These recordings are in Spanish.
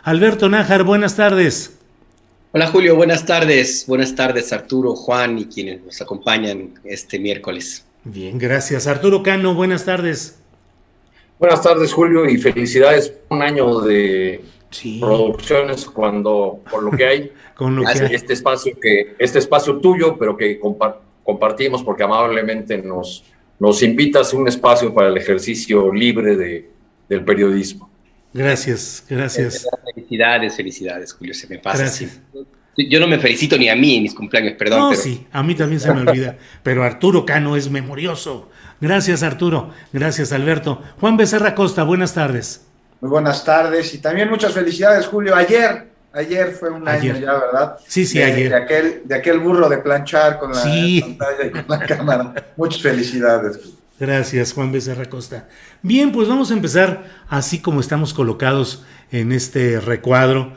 Alberto Nájar, buenas tardes. Hola Julio, buenas tardes. Buenas tardes Arturo, Juan y quienes nos acompañan este miércoles. Bien, gracias. Arturo Cano, buenas tardes. Buenas tardes, Julio, y felicidades. Un año de Sí, producciones cuando, por lo que hay, con lo que hay. este espacio tuyo, pero que compartimos porque amablemente nos invitas a un espacio para el ejercicio libre del periodismo. Gracias, gracias, Felicidades, felicidades, Julio, se me pasa así. gracias. Yo no me felicito ni a mí en mis cumpleaños, perdón, No, pero sí, a mí también se me olvida, pero Arturo Cano es memorioso. Gracias, Arturo. Gracias, Alberto. Juan Becerra Costa, buenas tardes. Muy buenas tardes y también muchas felicidades, Julio. Ayer fue un año Ayer. ya, ¿verdad? Sí, sí, De ayer. aquel burro de planchar con la Sí, pantalla y con la cámara. Muchas felicidades. gracias, Juan Becerra Costa. Bien, pues vamos a empezar así como estamos colocados en este recuadro.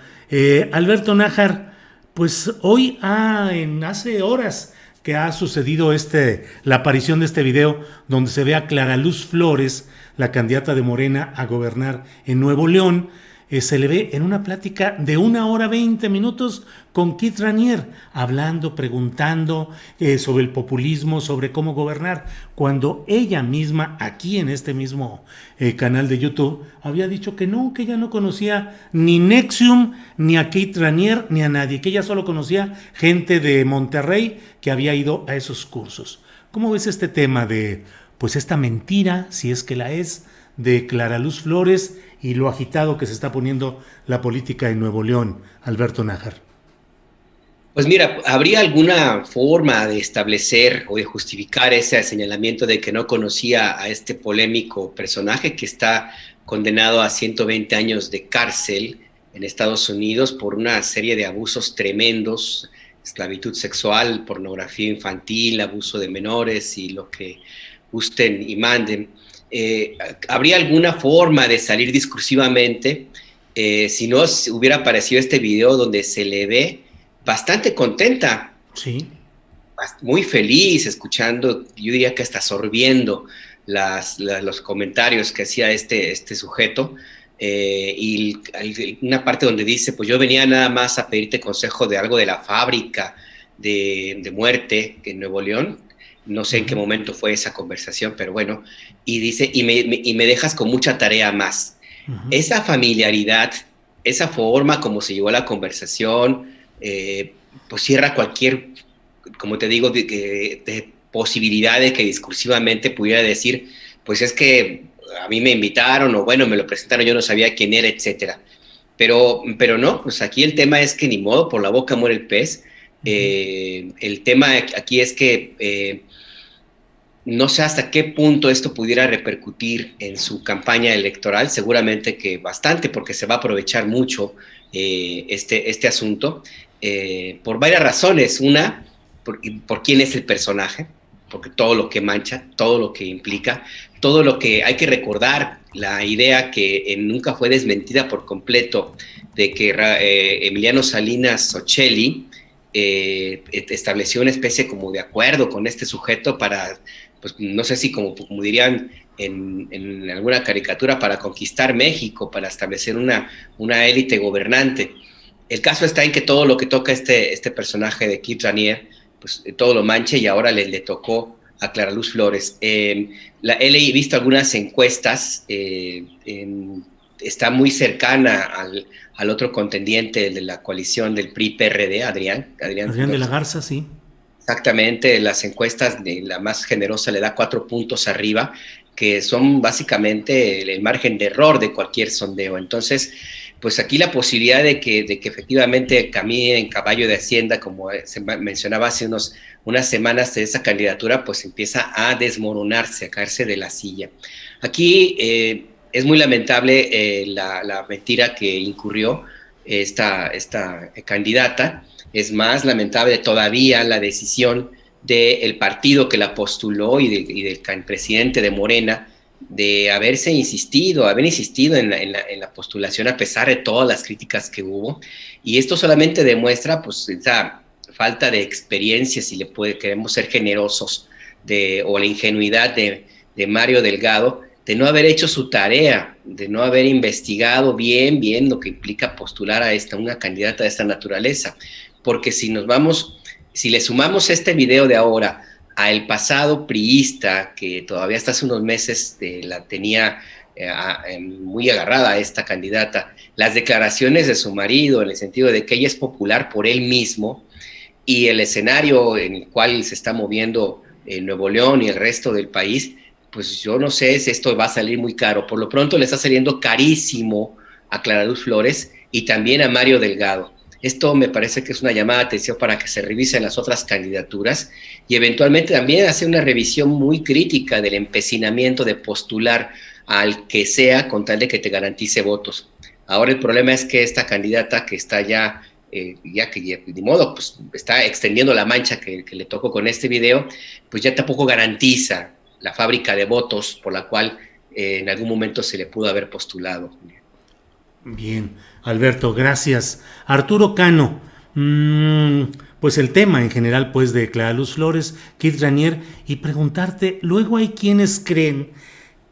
Alberto Nájar, pues hoy, hace horas que ha sucedido la aparición de este video donde se ve a Clara Luz Flores, la candidata de Morena a gobernar en Nuevo León. Se le ve en una plática de 1 hora 20 minutos con Keith Raniere, hablando, preguntando sobre el populismo, sobre cómo gobernar, cuando ella misma, aquí en este mismo canal de YouTube, había dicho que no, que ella no conocía ni Nexium, ni a Keith Raniere, ni a nadie, que ella solo conocía gente de Monterrey que había ido a esos cursos. ¿Cómo ves este tema de, pues esta mentira, si es que la es, de Clara Luz Flores y lo agitado que se está poniendo la política en Nuevo León, Alberto Nájar? pues mira, ¿habría alguna forma de establecer o de justificar ese señalamiento de que no conocía a este polémico personaje que está condenado a 120 años de cárcel en Estados Unidos por una serie de abusos tremendos, esclavitud sexual, pornografía infantil, abuso de menores y lo que gusten y manden? ¿Habría alguna forma de salir discursivamente si no hubiera aparecido este video donde se le ve bastante contenta, Sí, muy feliz, escuchando, yo diría que hasta sorbiendo los comentarios que hacía este sujeto? Y una parte donde dice, pues yo venía nada más a pedirte consejo de algo de la fábrica de muerte en Nuevo León. No sé en qué momento fue esa conversación, pero bueno. Y dice, y me dejas con mucha tarea más. Esa familiaridad, esa forma como se llevó la conversación, pues cierra cualquier, como te digo, de posibilidad de que discursivamente pudiera decir, pues es que a mí me invitaron o bueno, me lo presentaron, yo no sabía quién era, etcétera. Pero no, pues aquí el tema es que ni modo, por la boca muere el pez. El tema aquí es que no sé hasta qué punto esto pudiera repercutir en su campaña electoral, seguramente que bastante, porque se va a aprovechar mucho este asunto, por varias razones. Una, por quién es el personaje, porque todo lo que mancha, todo lo que implica, todo lo que hay que recordar, la idea que nunca fue desmentida por completo de que Emiliano Salinas Ocelli estableció una especie como de acuerdo con este sujeto para, pues no sé si como dirían en alguna caricatura, para conquistar México, para establecer una élite gobernante. El caso está en que todo lo que toca este personaje de Keith Raniere, pues todo lo mancha y ahora le tocó a Clara Luz Flores. He visto algunas encuestas, está muy cercana al otro contendiente de la coalición del PRI-PRD, Adrián Adrián de la Garza, sí. Exactamente, las encuestas de la más generosa le da 4 puntos arriba, que son básicamente el margen de error de cualquier sondeo. Entonces, pues aquí la posibilidad de que efectivamente camine en caballo de Hacienda, como se mencionaba hace unas semanas de esa candidatura, pues empieza a desmoronarse, a caerse de la silla. Aquí es muy lamentable la mentira que incurrió esta candidata. Es más lamentable todavía la decisión del partido que la postuló y del presidente de Morena de haber insistido en la postulación a pesar de todas las críticas que hubo. Y esto solamente demuestra pues esa falta de experiencia, si queremos ser generosos, o la ingenuidad de Mario Delgado, de no haber hecho su tarea, de no haber investigado bien lo que implica postular a una candidata de esta naturaleza. Porque si le sumamos este video de ahora al pasado priista, que todavía hasta hace unos meses la tenía muy agarrada a esta candidata, las declaraciones de su marido en el sentido de que ella es popular por él mismo, y el escenario en el cual se está moviendo Nuevo León y el resto del país, pues yo no sé si esto va a salir muy caro. Por lo pronto le está saliendo carísimo a Clara Luz Flores y también a Mario Delgado. Esto me parece que es una llamada de atención para que se revisen las otras candidaturas y eventualmente también hacer una revisión muy crítica del empecinamiento de postular al que sea con tal de que te garantice votos. Ahora el problema es que esta candidata que está ya que de modo pues está extendiendo la mancha que le tocó con este video, pues ya tampoco garantiza la fábrica de votos por la cual en algún momento se le pudo haber postulado. Bien, Alberto, gracias. Arturo Cano, pues el tema en general pues de Clara Luz Flores, Kit Ranier, y preguntarte, luego hay quienes creen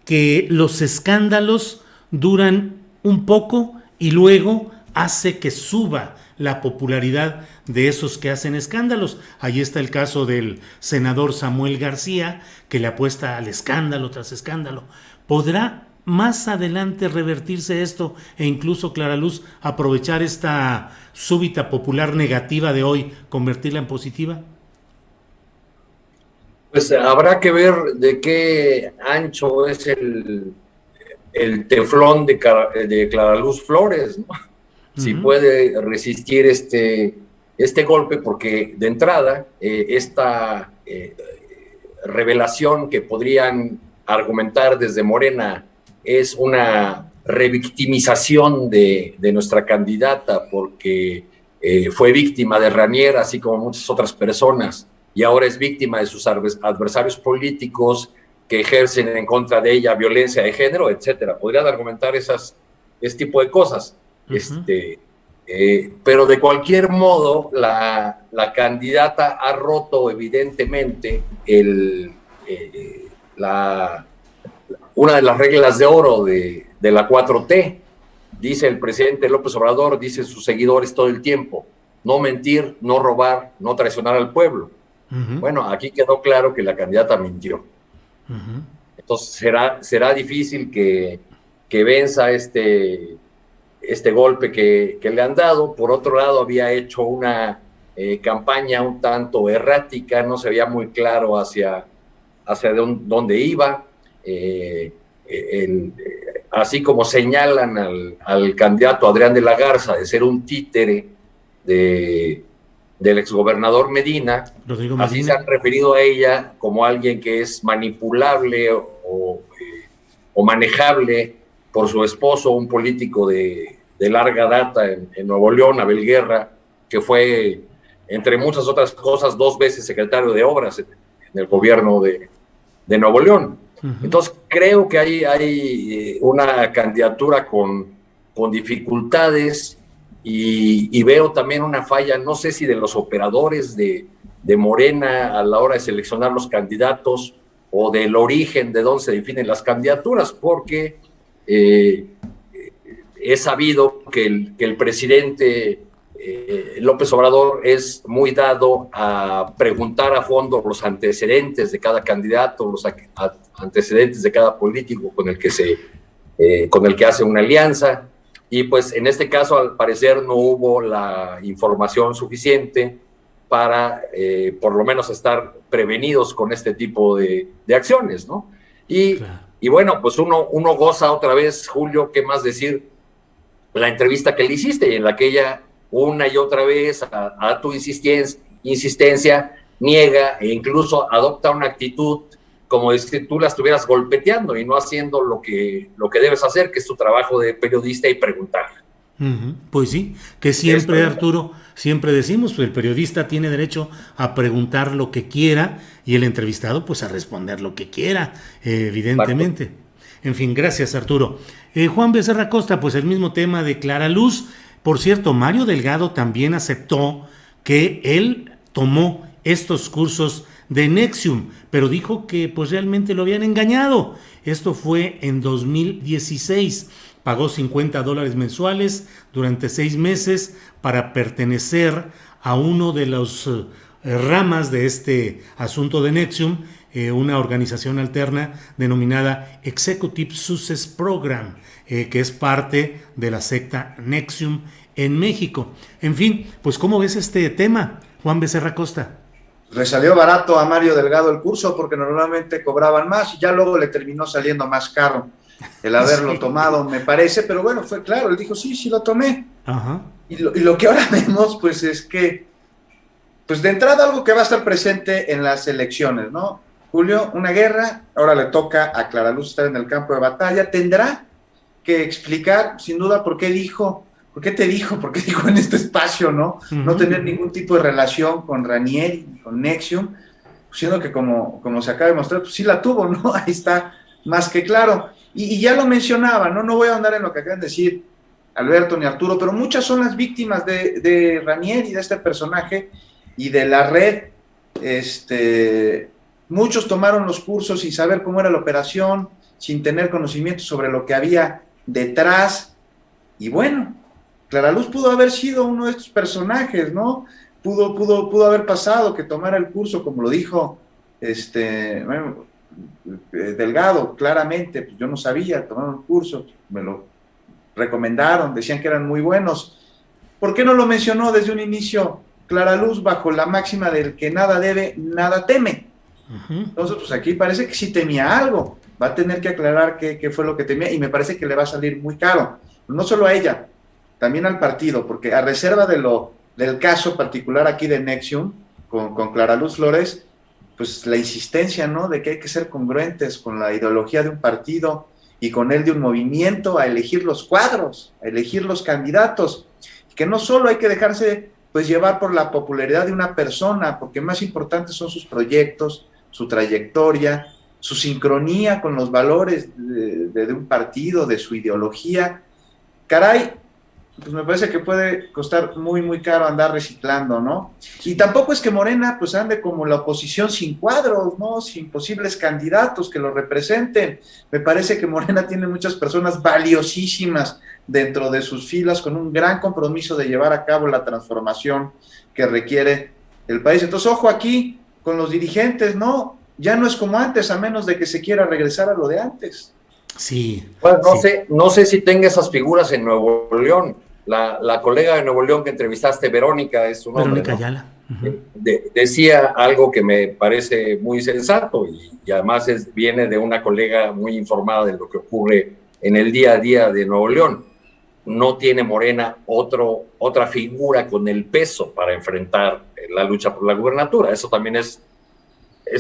que los escándalos duran un poco y luego hace que suba la popularidad de esos que hacen escándalos. Ahí está el caso del senador Samuel García, que le apuesta al escándalo tras escándalo. ¿Podrá más adelante revertirse esto e incluso Clara Luz aprovechar esta súbita popular negativa de hoy, convertirla en positiva? Pues habrá que ver de qué ancho es el teflón de Clara Luz Flores, ¿no? Si puede resistir este golpe, porque de entrada esta revelación que podrían argumentar desde Morena es una revictimización de nuestra candidata, porque fue víctima de Ranier, así como muchas otras personas, y ahora es víctima de sus adversarios políticos que ejercen en contra de ella violencia de género, etcétera. Podrían argumentar este tipo de cosas. Pero de cualquier modo la candidata ha roto evidentemente una de las reglas de oro de la 4T. Dice el presidente López Obrador, dice sus seguidores todo el tiempo: no mentir, no robar, no traicionar al pueblo. Bueno, aquí quedó claro que la candidata mintió. Entonces será difícil que venza este golpe que le han dado. Por otro lado, había hecho una campaña un tanto errática, no se veía muy claro hacia dónde iba. Así como señalan al candidato Adrián de la Garza de ser un títere del exgobernador Medina, así se han referido a ella como alguien que es manipulable o manejable por su esposo, un político de larga data en Nuevo León, Abel Guerra, que fue, entre muchas otras cosas, 2 veces secretario de Obras en el gobierno de Nuevo León. Entonces, creo que hay una candidatura con dificultades y veo también una falla, no sé si de los operadores de Morena a la hora de seleccionar los candidatos o del origen de dónde se definen las candidaturas, porque he sabido que el presidente López Obrador es muy dado a preguntar a fondo los antecedentes de cada candidato, los antecedentes de cada político con el que hace una alianza, y pues en este caso al parecer no hubo la información suficiente para por lo menos estar prevenidos con este tipo de acciones, ¿no? Y bueno, pues uno goza otra vez, Julio, ¿qué más decir? La entrevista que le hiciste, en la que ella una y otra vez a tu insistencia niega e incluso adopta una actitud como si tú la estuvieras golpeteando y no haciendo lo que debes hacer, que es tu trabajo de periodista, y preguntar. Pues sí, que siempre, Arturo, siempre decimos, pues el periodista tiene derecho a preguntar lo que quiera y el entrevistado pues a responder lo que quiera, evidentemente. Exacto. En fin, gracias, Arturo. Juan Becerra Costa, pues el mismo tema de Clara Luz. Por cierto, Mario Delgado también aceptó que él tomó estos cursos de NXIVM, pero dijo que pues realmente lo habían engañado Esto fue en 2016. Pagó $50 mensuales durante 6 meses para pertenecer a uno de los ramas de este asunto de NXIVM, una organización alterna denominada Executive Success Program, que es parte de la secta NXIVM en México. En fin, pues ¿cómo ves este tema, Juan Becerra Costa? Le salió barato a Mario Delgado el curso porque normalmente cobraban más y ya luego le terminó saliendo más caro el haberlo tomado, me parece, pero bueno, fue claro, él dijo, sí lo tomé. Ajá. Y lo que ahora vemos, pues es que, pues de entrada algo que va a estar presente en las elecciones, ¿no? Julio, una guerra, ahora le toca a Clara Luz estar en el campo de batalla, tendrá que explicar, sin duda, por qué te dijo en este espacio, ¿no? No tener ningún tipo de relación con Ranieri, con NXIVM, siendo que como se acaba de mostrar, pues sí la tuvo, ¿no? Ahí está más que claro. Y ya lo mencionaba, ¿no? No voy a andar en lo que acaban de decir Alberto ni Arturo, pero muchas son las víctimas de Ranieri, de este personaje, y de la red. Muchos tomaron los cursos sin saber cómo era la operación, sin tener conocimiento sobre lo que había detrás, y bueno, Clara Luz pudo haber sido uno de estos personajes, ¿no? Pudo haber pasado que tomara el curso, como lo dijo Delgado, claramente, pues yo no sabía, tomaron el curso, me lo recomendaron, decían que eran muy buenos. ¿Por qué no lo mencionó desde un inicio Clara Luz bajo la máxima del que nada debe, nada teme? Entonces, pues aquí parece que sí temía algo, va a tener que aclarar qué fue lo que temía, y me parece que le va a salir muy caro, no solo a ella, también al partido, porque a reserva del caso particular aquí de NXIVM, con Clara Luz Flores, pues la insistencia, ¿no?, de que hay que ser congruentes con la ideología de un partido y con el de un movimiento, a elegir los cuadros, a elegir los candidatos, que no solo hay que dejarse pues llevar por la popularidad de una persona, porque más importantes son sus proyectos, su trayectoria, su sincronía con los valores de un partido, de su ideología. Caray, pues me parece que puede costar muy, muy caro andar reciclando, ¿no? Y tampoco es que Morena pues ande como la oposición sin cuadros, ¿no? Sin posibles candidatos que lo representen. Me parece que Morena tiene muchas personas valiosísimas dentro de sus filas con un gran compromiso de llevar a cabo la transformación que requiere el país. Entonces, ojo aquí con los dirigentes, ¿no? Ya no es como antes, a menos de que se quiera regresar a lo de antes. Sí. Bueno, no sé si tenga esas figuras en Nuevo León. La colega de Nuevo León que entrevistaste, Verónica, es su nombre, Verónica, ¿no? Ayala. Decía algo que me parece muy sensato y además viene de una colega muy informada de lo que ocurre en el día a día de Nuevo León. No tiene Morena otra figura con el peso para enfrentar la lucha por la gubernatura. Eso también es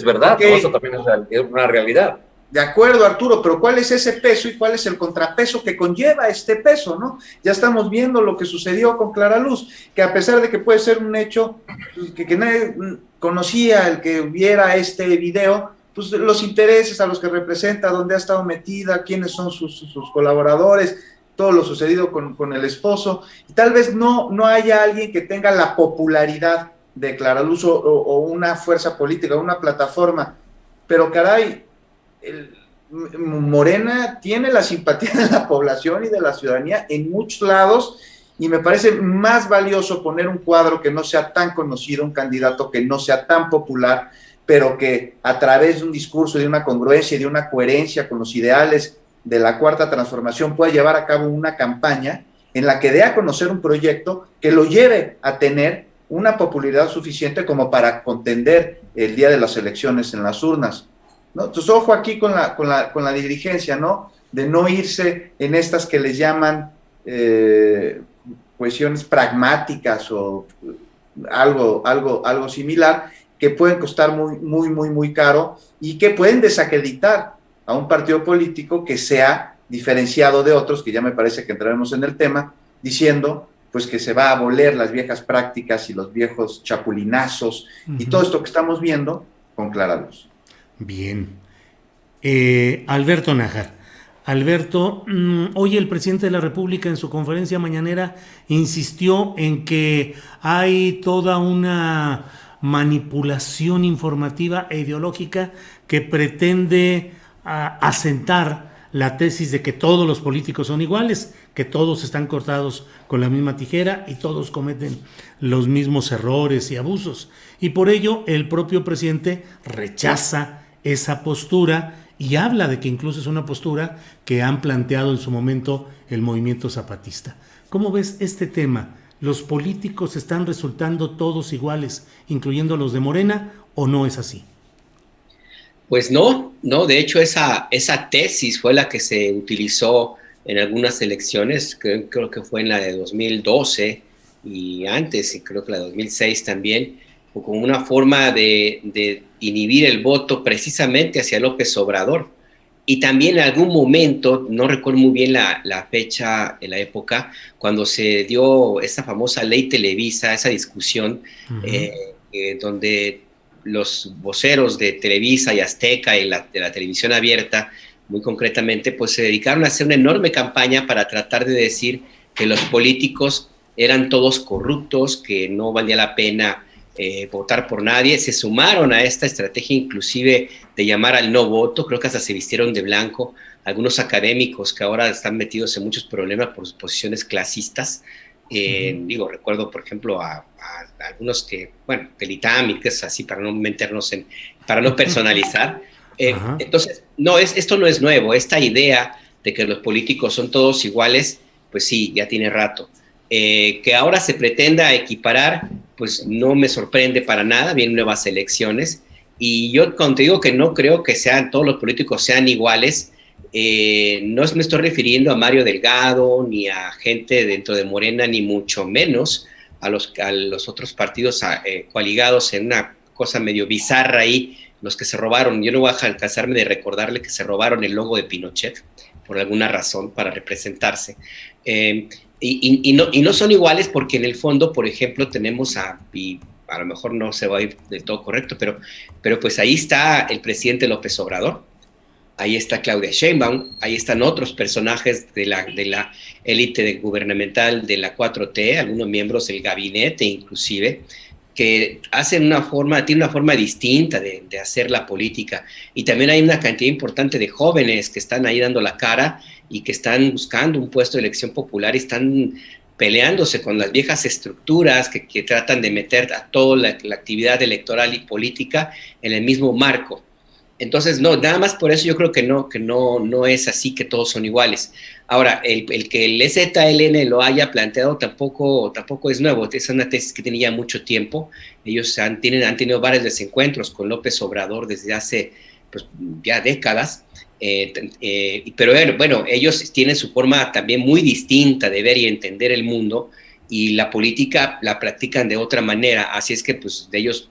verdad, Okay. ¿no? Eso también es una realidad. De acuerdo, Arturo, pero ¿cuál es ese peso y cuál es el contrapeso que conlleva este peso, no? Ya estamos viendo lo que sucedió con Clara Luz, que a pesar de que puede ser un hecho que nadie conocía, el que viera este video, pues los intereses a los que representa, dónde ha estado metida, quiénes son sus colaboradores, todo lo sucedido con el esposo, y tal vez no haya alguien que tenga la popularidad de Clara Luz o una fuerza política, una plataforma, pero caray, Morena tiene la simpatía de la población y de la ciudadanía en muchos lados, y me parece más valioso poner un cuadro que no sea tan conocido, un candidato que no sea tan popular, pero que a través de un discurso, de una congruencia y de una coherencia con los ideales de la Cuarta Transformación pueda llevar a cabo una campaña en la que dé a conocer un proyecto que lo lleve a tener una popularidad suficiente como para contender el día de las elecciones en las urnas, ¿no? Entonces, ojo aquí con la dirigencia, ¿no? De no irse en estas que les llaman cuestiones pragmáticas o algo similar, que pueden costar muy caro y que pueden desacreditar a un partido político que sea diferenciado de otros, que ya me parece que entraremos en el tema, diciendo pues que se va a abolir las viejas prácticas y los viejos chapulinazos y todo esto que estamos viendo con Clara Luz. Bien. Alberto Nájar. Alberto, hoy el presidente de la República en su conferencia mañanera insistió en que hay toda una manipulación informativa e ideológica que pretende a asentar la tesis de que todos los políticos son iguales, que todos están cortados con la misma tijera y todos cometen los mismos errores y abusos. Y por ello el propio presidente rechaza esa postura y habla de que incluso es una postura que han planteado en su momento el movimiento zapatista. ¿Cómo ves este tema? ¿Los políticos están resultando todos iguales, incluyendo los de Morena, o no es así? Pues no, de hecho esa tesis fue la que se utilizó en algunas elecciones, creo que fue en la de 2012 y antes, y creo que la de 2006 también, como una forma de inhibir el voto precisamente hacia López Obrador. Y también en algún momento, no recuerdo muy bien la fecha, en la época, cuando se dio esa famosa ley Televisa, esa discusión, donde los voceros de Televisa y Azteca y de la televisión abierta, muy concretamente, pues se dedicaron a hacer una enorme campaña para tratar de decir que los políticos eran todos corruptos, que no valía la pena votar por nadie. Se sumaron a esta estrategia inclusive de llamar al no voto, creo que hasta se vistieron de blanco algunos académicos que ahora están metidos en muchos problemas por sus posiciones clasistas. Recuerdo, por ejemplo, a algunos del ITAM y cosas así, para no personalizar. Entonces, esto no es nuevo. Esta idea de que los políticos son todos iguales, pues sí, ya tiene rato. Que ahora se pretenda equiparar, pues no me sorprende para nada. Vienen nuevas elecciones y yo, cuando te digo que no creo que todos los políticos sean iguales, no me estoy refiriendo a Mario Delgado ni a gente dentro de Morena, ni mucho menos a los otros partidos coaligados en una cosa medio bizarra ahí, los que se robaron. Yo no voy a cansarme de recordarle que se robaron el logo de Pinochet por alguna razón para representarse. Y no son iguales porque en el fondo, por ejemplo, tenemos y a lo mejor no se va a ir del todo correcto, pero pues ahí está el presidente López Obrador, ahí está Claudia Sheinbaum, ahí están otros personajes de la élite gubernamental de la 4T, algunos miembros del gabinete inclusive, que tienen una forma distinta de hacer la política. Y también hay una cantidad importante de jóvenes que están ahí dando la cara y que están buscando un puesto de elección popular y están peleándose con las viejas estructuras que tratan de meter a toda la actividad electoral y política en el mismo marco. Entonces, no, nada más por eso yo creo que no es así, que todos son iguales. Ahora, el que el EZLN lo haya planteado tampoco es nuevo, es una tesis que tiene ya mucho tiempo. Ellos han tenido varios desencuentros con López Obrador desde hace pues, ya décadas, pero bueno, ellos tienen su forma también muy distinta de ver y entender el mundo, y la política la practican de otra manera, así es que pues de ellos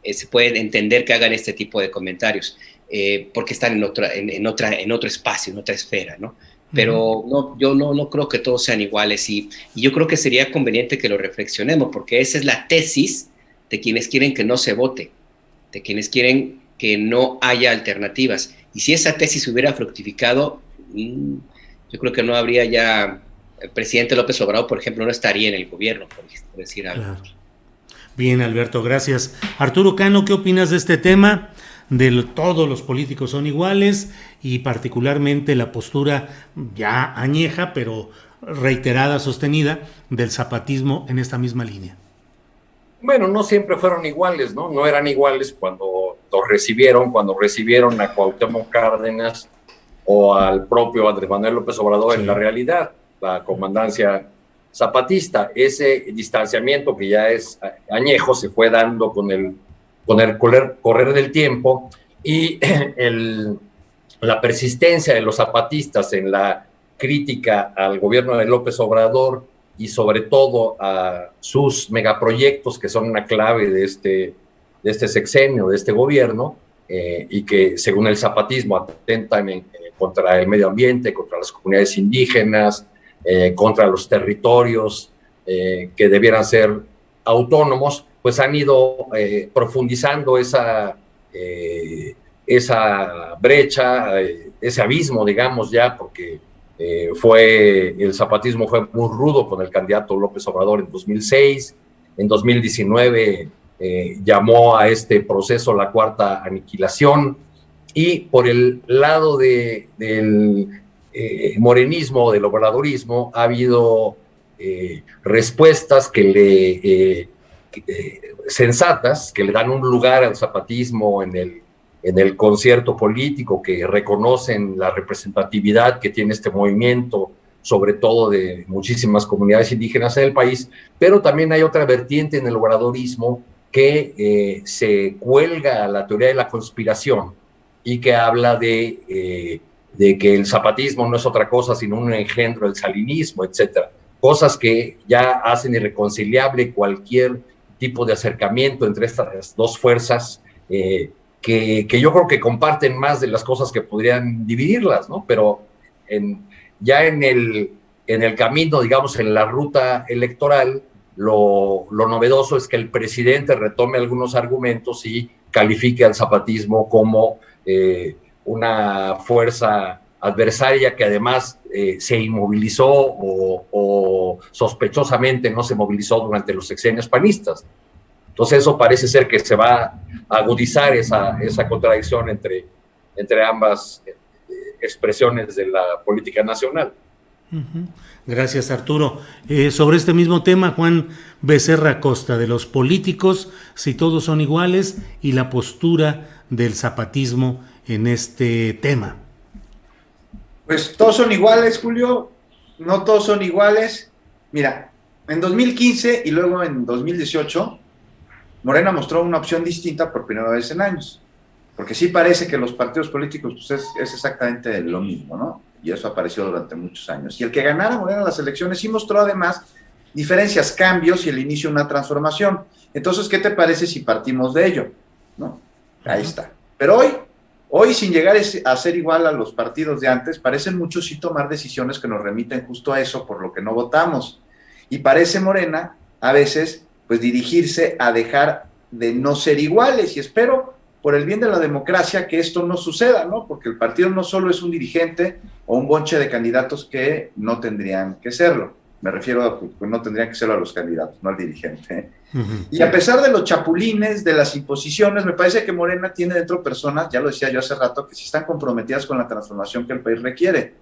se puede entender que hagan este tipo de comentarios, porque están en otro espacio, en otra esfera, ¿no? Pero yo no creo que todos sean iguales, y yo creo que sería conveniente que lo reflexionemos, porque esa es la tesis de quienes quieren que no se vote, de quienes quieren que no haya alternativas. Y si esa tesis hubiera fructificado, yo creo que no habría ya, el presidente López Obrador, por ejemplo, no estaría en el gobierno, por decir algo. Claro. Bien, Alberto, gracias. Arturo Cano, ¿qué opinas de este tema? Todos los políticos son iguales, y particularmente la postura ya añeja, pero reiterada, sostenida, del zapatismo en esta misma línea. Bueno, no siempre fueron iguales, ¿no? No eran iguales cuando recibieron a Cuauhtémoc Cárdenas o al propio Andrés Manuel López Obrador. Sí. En la realidad, la comandancia zapatista, ese distanciamiento que ya es añejo se fue dando con el correr del tiempo, y la persistencia de los zapatistas en la crítica al gobierno de López Obrador y sobre todo a sus megaproyectos, que son una clave de este sexenio, de este gobierno, y que según el zapatismo atentan contra el medio ambiente, contra las comunidades indígenas, contra los territorios que debieran ser autónomos, pues han ido profundizando esa brecha, ese abismo, digamos ya, porque el zapatismo fue muy rudo con el candidato López Obrador en 2006, en 2019 llamó a este proceso la cuarta aniquilación, y por el lado del morenismo, del obradorismo, ha habido respuestas sensatas, que le dan un lugar al zapatismo en el concierto político, que reconocen la representatividad que tiene este movimiento, sobre todo de muchísimas comunidades indígenas en el país, pero también hay otra vertiente en el obradorismo que se cuelga a la teoría de la conspiración y que habla de que el zapatismo no es otra cosa sino un engendro del salinismo, etcétera. Cosas que ya hacen irreconciliable cualquier tipo de acercamiento entre estas dos fuerzas, que yo creo que comparten más de las cosas que podrían dividirlas, ¿no? Pero ya en el camino, digamos, en la ruta electoral, lo novedoso es que el presidente retome algunos argumentos y califique al zapatismo como una fuerza adversaria que además se inmovilizó o sospechosamente no se movilizó durante los sexenios panistas. Entonces eso parece ser que se va a agudizar esa contradicción entre ambas expresiones de la política nacional. Gracias, Arturo. Sobre este mismo tema, Juan Becerra Costa, de los políticos, si todos son iguales, y la postura del zapatismo en este tema. Pues todos son iguales, Julio, no todos son iguales. Mira, en 2015 y luego en 2018, Morena mostró una opción distinta por primera vez en años, porque sí parece que los partidos políticos pues es exactamente lo mismo, ¿no? Y eso apareció durante muchos años. Y el que ganara Morena las elecciones sí mostró además diferencias, cambios y el inicio de una transformación. Entonces, ¿qué te parece si partimos de ello? ¿No? Ahí está. Pero hoy sin llegar a ser igual a los partidos de antes, parecen muchos sí tomar decisiones que nos remiten justo a eso, por lo que no votamos. Y parece Morena, a veces, pues dirigirse a dejar de no ser iguales. Y espero, por el bien de la democracia, que esto no suceda, ¿no? Porque el partido no solo es un dirigente o un bonche de candidatos que no tendrían que serlo. Me refiero a que no tendrían que serlo a los candidatos, no al dirigente. Y a pesar de los chapulines, de las imposiciones, me parece que Morena tiene dentro personas, ya lo decía yo hace rato, que sí están comprometidas con la transformación que el país requiere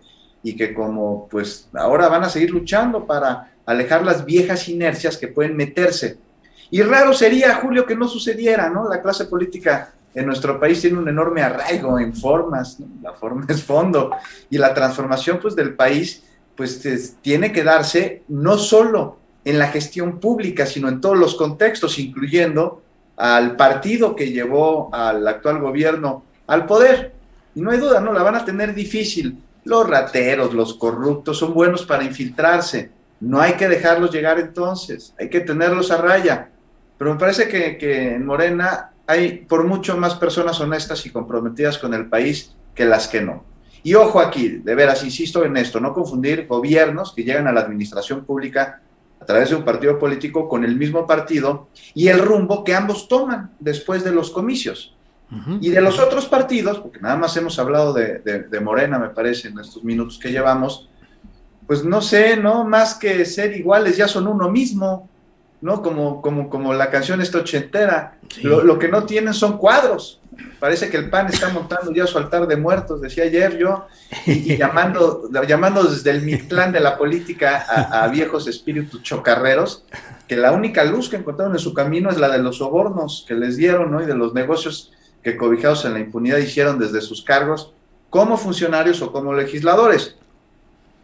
y que como pues ahora van a seguir luchando para alejar las viejas inercias que pueden meterse. Y raro sería, Julio, que no sucediera, ¿no? La clase política en nuestro país tiene un enorme arraigo en formas, ¿no? La forma es fondo, y la transformación pues del país pues tiene que darse no solo en la gestión pública, sino en todos los contextos, incluyendo al partido que llevó al actual gobierno al poder. Y no hay duda, ¿no? La van a tener difícil. Los rateros, los corruptos son buenos para infiltrarse. No hay que dejarlos llegar entonces, hay que tenerlos a raya. Pero me parece que en Morena hay por mucho más personas honestas y comprometidas con el país que las que no. Y ojo aquí, de veras, insisto en esto, no confundir gobiernos que llegan a la administración pública a través de un partido político con el mismo partido y el rumbo que ambos toman después de los comicios. Y de los otros partidos, porque nada más hemos hablado de Morena, me parece, en estos minutos que llevamos, pues no sé, ¿no? Más que ser iguales, ya son uno mismo, ¿no? Como la canción esta ochentera. Sí. Lo que no tienen son cuadros. Parece que el PAN está montando ya su altar de muertos, decía ayer yo, y llamando desde el Mictlán de la política a viejos espíritus chocarreros, que la única luz que encontraron en su camino es la de los sobornos que les dieron, ¿no? Y de los negocios que cobijados en la impunidad hicieron desde sus cargos como funcionarios o como legisladores.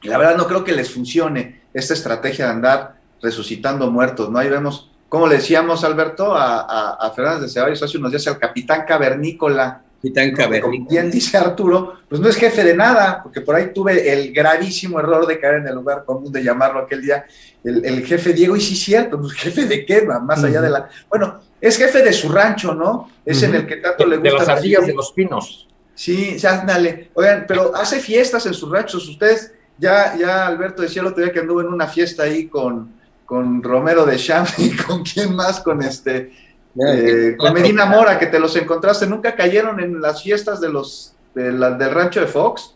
Y la verdad no creo que les funcione esta estrategia de andar resucitando muertos, ¿no? Ahí vemos, como le decíamos, Alberto, a Fernández de Ceballos hace unos días, al capitán cavernícola. Capitán Cavernícola. Como bien dice Arturo, pues no es jefe de nada, porque por ahí tuve el gravísimo error de caer en el lugar común de llamarlo aquel día el jefe Diego, y sí es cierto, pues jefe de qué, más allá de la... Bueno, es jefe de su rancho, ¿no? Es en el que tanto le gusta... De las ardillas de los pinos. Sí, ándale. Oigan, pero hace fiestas en sus ranchos, ustedes... Ya Alberto decía el otro día que anduvo en una fiesta ahí con Romero de Champ y con quién más, con Medina Mora, que te los encontraste. ¿Nunca cayeron en las fiestas del rancho de Fox?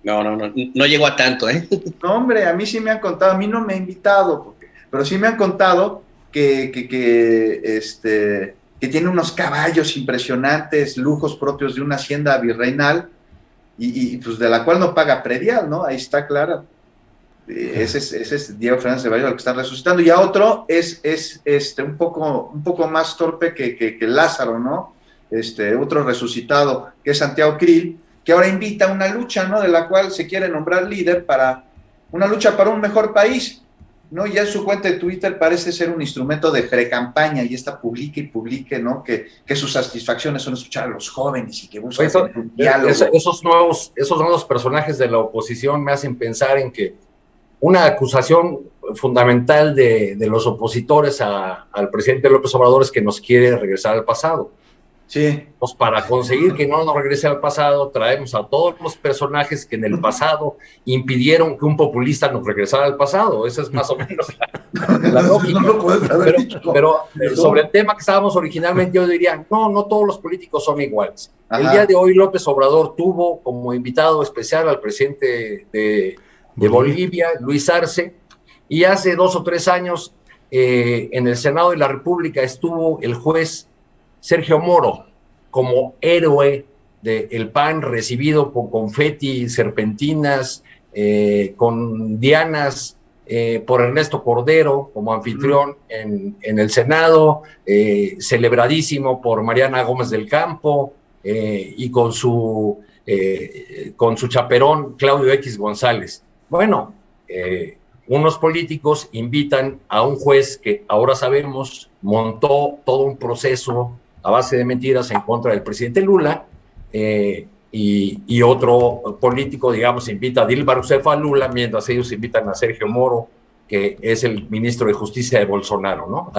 No llegó a tanto, ¿eh? No, hombre, a mí sí me han contado, a mí no me han invitado, pero sí me han contado que que tiene unos caballos impresionantes, lujos propios de una hacienda virreinal, y pues de la cual no paga predial, ¿no? Ahí está clara. Ese es Diego Fernández de Bayo, al que están resucitando. Y a otro es un poco más torpe que Lázaro, ¿no? Otro resucitado, que es Santiago Krill, que ahora invita a una lucha, ¿no? De la cual se quiere nombrar líder para una lucha para un mejor país, ¿no? Ya en su cuenta de Twitter parece ser un instrumento de precampaña, y esta publique y publique, ¿no? Que sus satisfacciones son escuchar a los jóvenes y que buscan un diálogo. Esos nuevos personajes de la oposición me hacen pensar en que una acusación fundamental de los opositores al presidente López Obrador es que nos quiere regresar al pasado. Sí. Pues para conseguir que no nos regrese al pasado, traemos a todos los personajes que en el pasado impidieron que un populista nos regresara al pasado. Esa es más o menos la lógica. No lo puedes haber dicho. Pero sobre el tema que estábamos originalmente, yo diría, no todos los políticos son iguales. Ajá. El día de hoy López Obrador tuvo como invitado especial al presidente de Bolivia, Luis Arce, y hace 2 o 3 años en el Senado de la República estuvo el juez Sergio Moro como héroe del PAN, recibido con confeti, serpentinas, con dianas por Ernesto Cordero como anfitrión en el Senado, celebradísimo por Mariana Gómez del Campo y con su chaperón Claudio X González. Bueno, unos políticos invitan a un juez que ahora sabemos montó todo un proceso a base de mentiras en contra del presidente Lula, y otro político, digamos, invita a Dilma Rousseff a Lula, mientras ellos invitan a Sergio Moro, que es el ministro de Justicia de Bolsonaro, ¿no?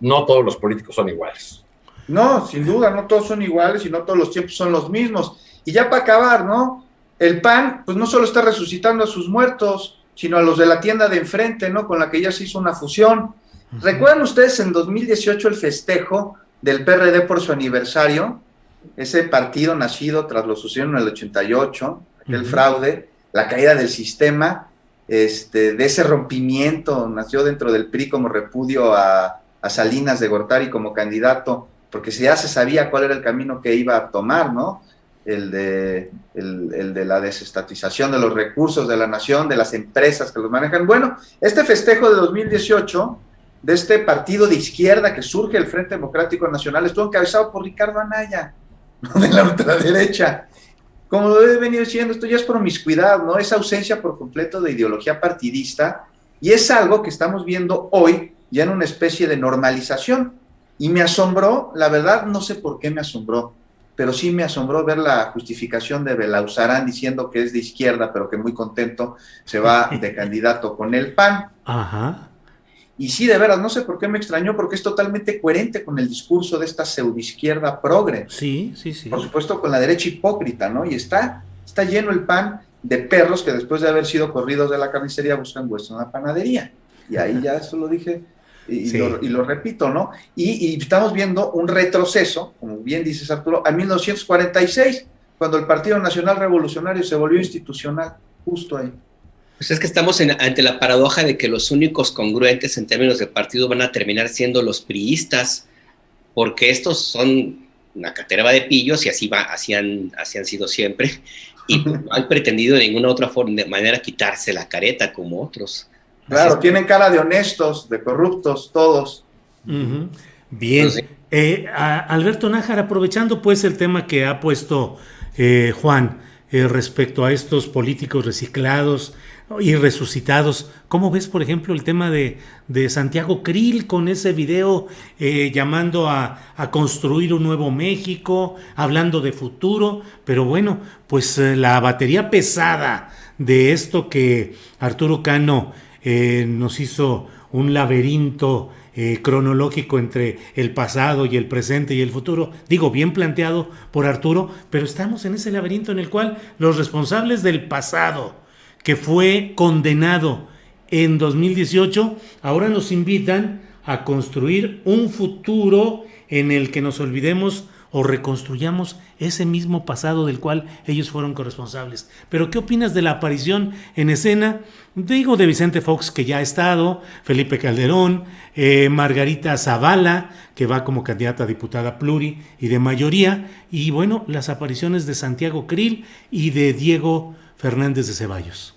No todos los políticos son iguales. No, sin duda, no todos son iguales y no todos los tiempos son los mismos. Y ya para acabar, ¿no? El PAN, pues no solo está resucitando a sus muertos, sino a los de la tienda de enfrente, ¿no? Con la que ya se hizo una fusión. ¿Recuerdan ustedes en 2018 el festejo del PRD por su aniversario? Ese partido nacido tras lo sucedido en el 88, aquel fraude, la caída del sistema, de ese rompimiento, nació dentro del PRI como repudio a Salinas de Gortari como candidato, porque ya se sabía cuál era el camino que iba a tomar, ¿no? El de la desestatización de los recursos de la nación, de las empresas que los manejan. Bueno, este festejo de 2018, de este partido de izquierda que surge, el Frente Democrático Nacional, estuvo encabezado por Ricardo Anaya, ¿no? De la ultraderecha. Como lo he venido diciendo, esto ya es promiscuidad, ¿no? Es ausencia por completo de ideología partidista, y es algo que estamos viendo hoy ya en una especie de normalización. Y me asombró, la verdad, no sé por qué me asombró, pero sí me asombró ver la justificación de Belauzarán diciendo que es de izquierda, pero que muy contento se va de candidato con el PAN. Ajá. Y sí, de veras, no sé por qué me extrañó, porque es totalmente coherente con el discurso de esta pseudoizquierda progre. Sí. Por supuesto, con la derecha hipócrita, ¿no? Y está lleno el PAN de perros que después de haber sido corridos de la carnicería buscan hueso en la panadería. Y ahí ya eso lo dije y lo repito, ¿no? Y estamos viendo un retroceso, como bien dices, Arturo, a 1946, cuando el Partido Nacional Revolucionario se volvió institucional, justo ahí. Pues es que estamos ante la paradoja de que los únicos congruentes en términos de partido van a terminar siendo los priistas, porque estos son una caterva de pillos y así han sido siempre, y no han pretendido de ninguna otra manera quitarse la careta como otros. Claro, tienen cara de honestos, de corruptos, todos. Uh-huh. Bien. Entonces, Alberto Nájar, aprovechando pues el tema que ha puesto Juan respecto a estos políticos reciclados y resucitados, ¿cómo ves, por ejemplo, el tema de Santiago Krill con ese video llamando a construir un nuevo México, hablando de futuro? Pero bueno, pues la batería pesada de esto que Arturo Cano nos hizo un laberinto cronológico entre el pasado y el presente y el futuro, digo, bien planteado por Arturo, pero estamos en ese laberinto en el cual los responsables del pasado, que fue condenado en 2018, ahora nos invitan a construir un futuro en el que nos olvidemos o reconstruyamos ese mismo pasado del cual ellos fueron corresponsables. Pero ¿qué opinas de la aparición en escena, digo, de Vicente Fox, que ya ha estado, Felipe Calderón, Margarita Zavala, que va como candidata a diputada pluri y de mayoría, y bueno, las apariciones de Santiago Krill y de Diego Fernández de Ceballos?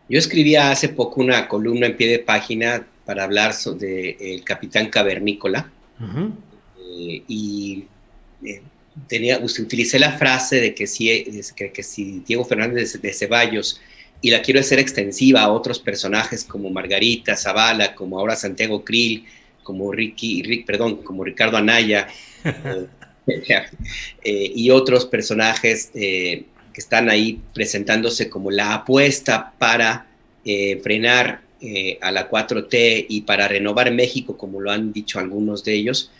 Yo escribía hace poco una columna en pie de página para hablar sobre el capitán cavernícola. Uh-huh. Utilicé la frase de que si Diego Fernández de Ceballos, y la quiero hacer extensiva a otros personajes como Margarita Zavala, como ahora Santiago Krill, como como Ricardo Anaya, y otros personajes que están ahí presentándose como la apuesta para frenar a la 4T y para renovar México, como lo han dicho algunos de ellos.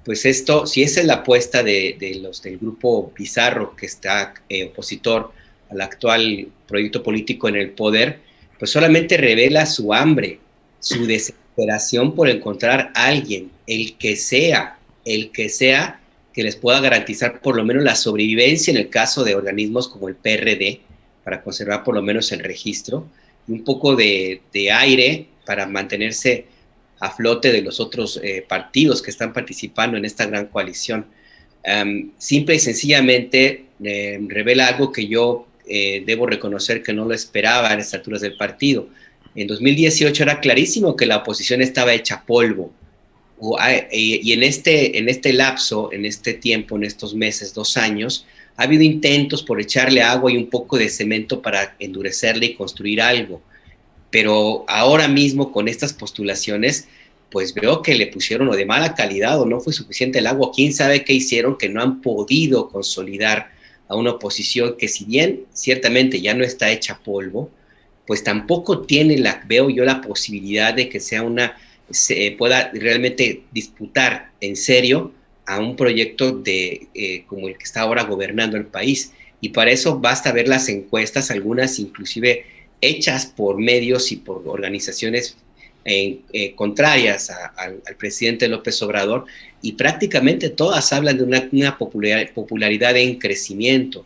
Pues esto, si esa es la apuesta de los del grupo Pizarro, que está opositor al actual proyecto político en el poder, pues solamente revela su hambre, su desesperación por encontrar a alguien, el que sea, que les pueda garantizar por lo menos la sobrevivencia en el caso de organismos como el PRD, para conservar por lo menos el registro, y un poco de aire para mantenerse a flote de los otros partidos que están participando en esta gran coalición. Simple y sencillamente revela algo que yo debo reconocer que no lo esperaba a estas alturas del partido. En 2018 era clarísimo que la oposición estaba hecha polvo, y en este lapso, en este tiempo, en estos meses, 2 años, ha habido intentos por echarle agua y un poco de cemento para endurecerle y construir algo. Pero ahora mismo con estas postulaciones, pues veo que le pusieron o de mala calidad o no fue suficiente el agua. ¿Quién sabe qué hicieron que no han podido consolidar a una oposición que, si bien ciertamente ya no está hecha polvo, pues tampoco tiene veo yo la posibilidad de que se pueda realmente disputar en serio a un proyecto como el que está ahora gobernando el país? Y para eso basta ver las encuestas, algunas inclusive hechas por medios y por organizaciones contrarias al presidente López Obrador, y prácticamente todas hablan de una popularidad en crecimiento.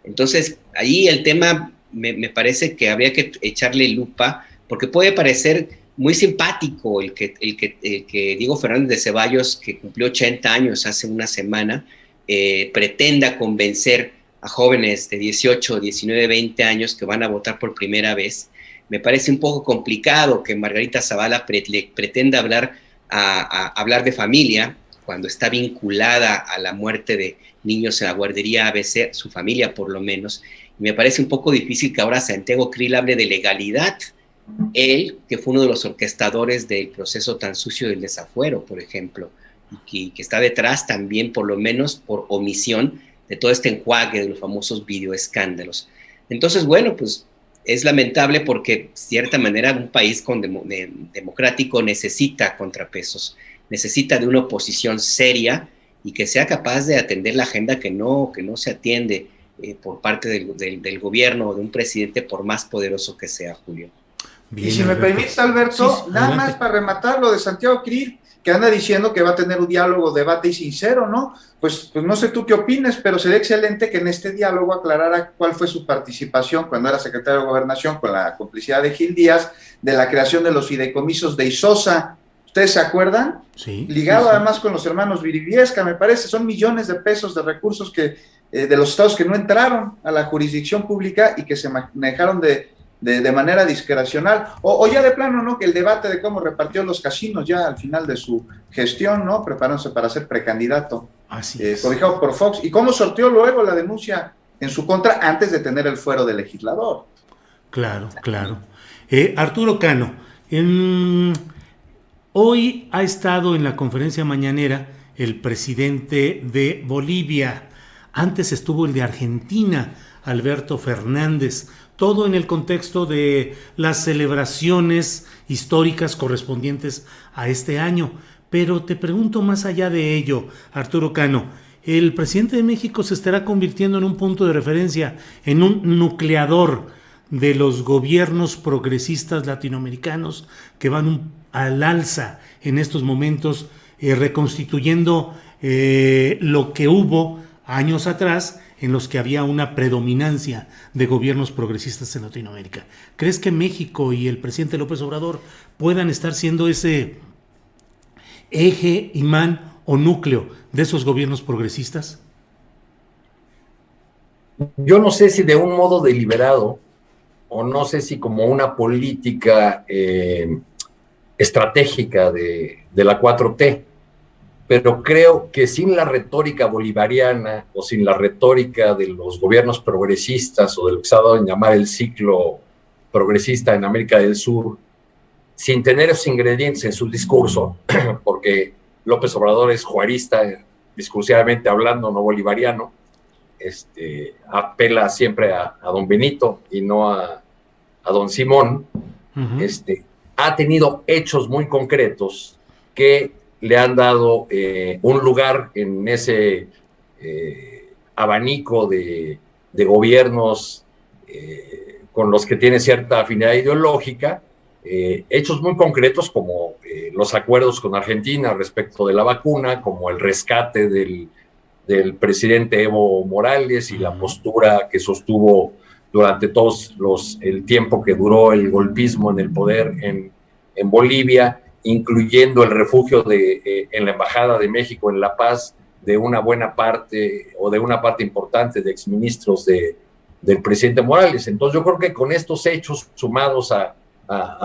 Entonces, ahí el tema me parece que habría que echarle lupa, porque puede parecer muy simpático el que Diego Fernández de Ceballos, que cumplió 80 años hace una semana, pretenda convencer a jóvenes de 18, 19, 20 años que van a votar por primera vez. Me parece un poco complicado que Margarita Zavala pretenda hablar de familia cuando está vinculada a la muerte de niños en la guardería ABC, su familia por lo menos. Y me parece un poco difícil que ahora Santiago Krill hable de legalidad. Él, que fue uno de los orquestadores del proceso tan sucio del desafuero, por ejemplo, y que está detrás también, por lo menos por omisión, de todo este enjuague de los famosos videoescándalos. Entonces, bueno, pues es lamentable porque, de cierta manera, un país democrático necesita contrapesos, necesita de una oposición seria y que sea capaz de atender la agenda que no se atiende por parte del gobierno o de un presidente, por más poderoso que sea, Julio. Bien, y si me permites, Alberto, sí, nada más para rematar lo de Santiago Krill, que anda diciendo que va a tener un diálogo, debate y sincero, ¿no? Pues no sé tú qué opines, pero sería excelente que en este diálogo aclarara cuál fue su participación cuando era secretario de Gobernación, con la complicidad de Gil Díaz, de la creación de los fideicomisos de Isosa. ¿Ustedes se acuerdan? Sí. Ligado sí. Además con los hermanos Viriviesca, me parece, son millones de pesos de recursos que de los estados que no entraron a la jurisdicción pública y que se manejaron de manera discrecional, o ya de plano, ¿no? Que el debate de cómo repartió los casinos ya al final de su gestión, ¿no? Preparándose para ser precandidato, cobijado por Fox, y cómo sorteó luego la denuncia en su contra antes de tener el fuero de legislador. Claro. Arturo Cano, hoy ha estado en la conferencia mañanera el presidente de Bolivia, antes estuvo el de Argentina, Alberto Fernández, todo en el contexto de las celebraciones históricas correspondientes a este año. Pero te pregunto más allá de ello, Arturo Cano, ¿el presidente de México se estará convirtiendo en un punto de referencia, en un nucleador de los gobiernos progresistas latinoamericanos que van al alza en estos momentos reconstituyendo lo que hubo años atrás en los que había una predominancia de gobiernos progresistas en Latinoamérica. ¿Crees que México y el presidente López Obrador puedan estar siendo ese eje, imán o núcleo de esos gobiernos progresistas? Yo no sé si de un modo deliberado o no sé si como una política estratégica de la 4T, pero creo que sin la retórica bolivariana o sin la retórica de los gobiernos progresistas o de lo que se ha dado en llamar el ciclo progresista en América del Sur, sin tener esos ingredientes en su discurso, porque López Obrador es juarista, discursivamente hablando, no bolivariano, apela siempre a don Benito y no a don Simón, ha tenido hechos muy concretos que le han dado un lugar en ese abanico de gobiernos con los que tiene cierta afinidad ideológica, hechos muy concretos como los acuerdos con Argentina respecto de la vacuna, como el rescate del presidente Evo Morales y la postura que sostuvo durante el tiempo que duró el golpismo en el poder en Bolivia, incluyendo el refugio en la Embajada de México en La Paz de una buena parte o de una parte importante de exministros del presidente Morales. Entonces yo creo que con estos hechos sumados a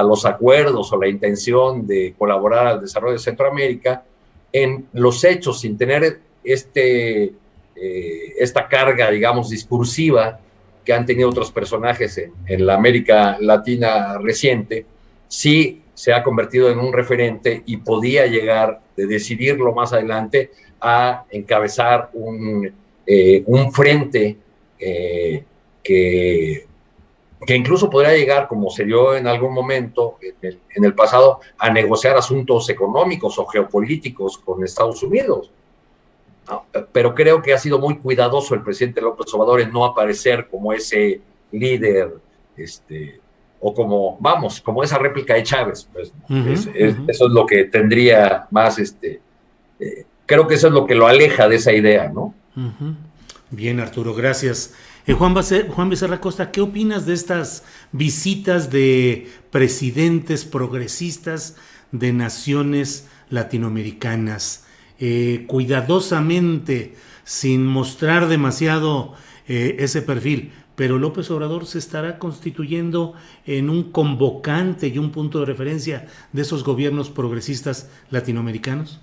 los acuerdos o la intención de colaborar al desarrollo de Centroamérica, en los hechos, sin tener esta carga, digamos, discursiva que han tenido otros personajes en la América Latina reciente, sí se ha convertido en un referente y podía llegar, de decidirlo más adelante, a encabezar un frente que incluso podría llegar, como se dio en algún momento en el pasado, a negociar asuntos económicos o geopolíticos con Estados Unidos. Pero creo que ha sido muy cuidadoso el presidente López Obrador en no aparecer como ese líder, o como esa réplica de Chávez. Pues, eso es lo que tendría más, creo que eso es lo que lo aleja de esa idea, ¿no? Bien, Arturo, gracias. Juan Becerra Costa, ¿qué opinas de estas visitas de presidentes progresistas de naciones latinoamericanas? Cuidadosamente, sin mostrar demasiado ese perfil, pero López Obrador se estará constituyendo en un convocante y un punto de referencia de esos gobiernos progresistas latinoamericanos.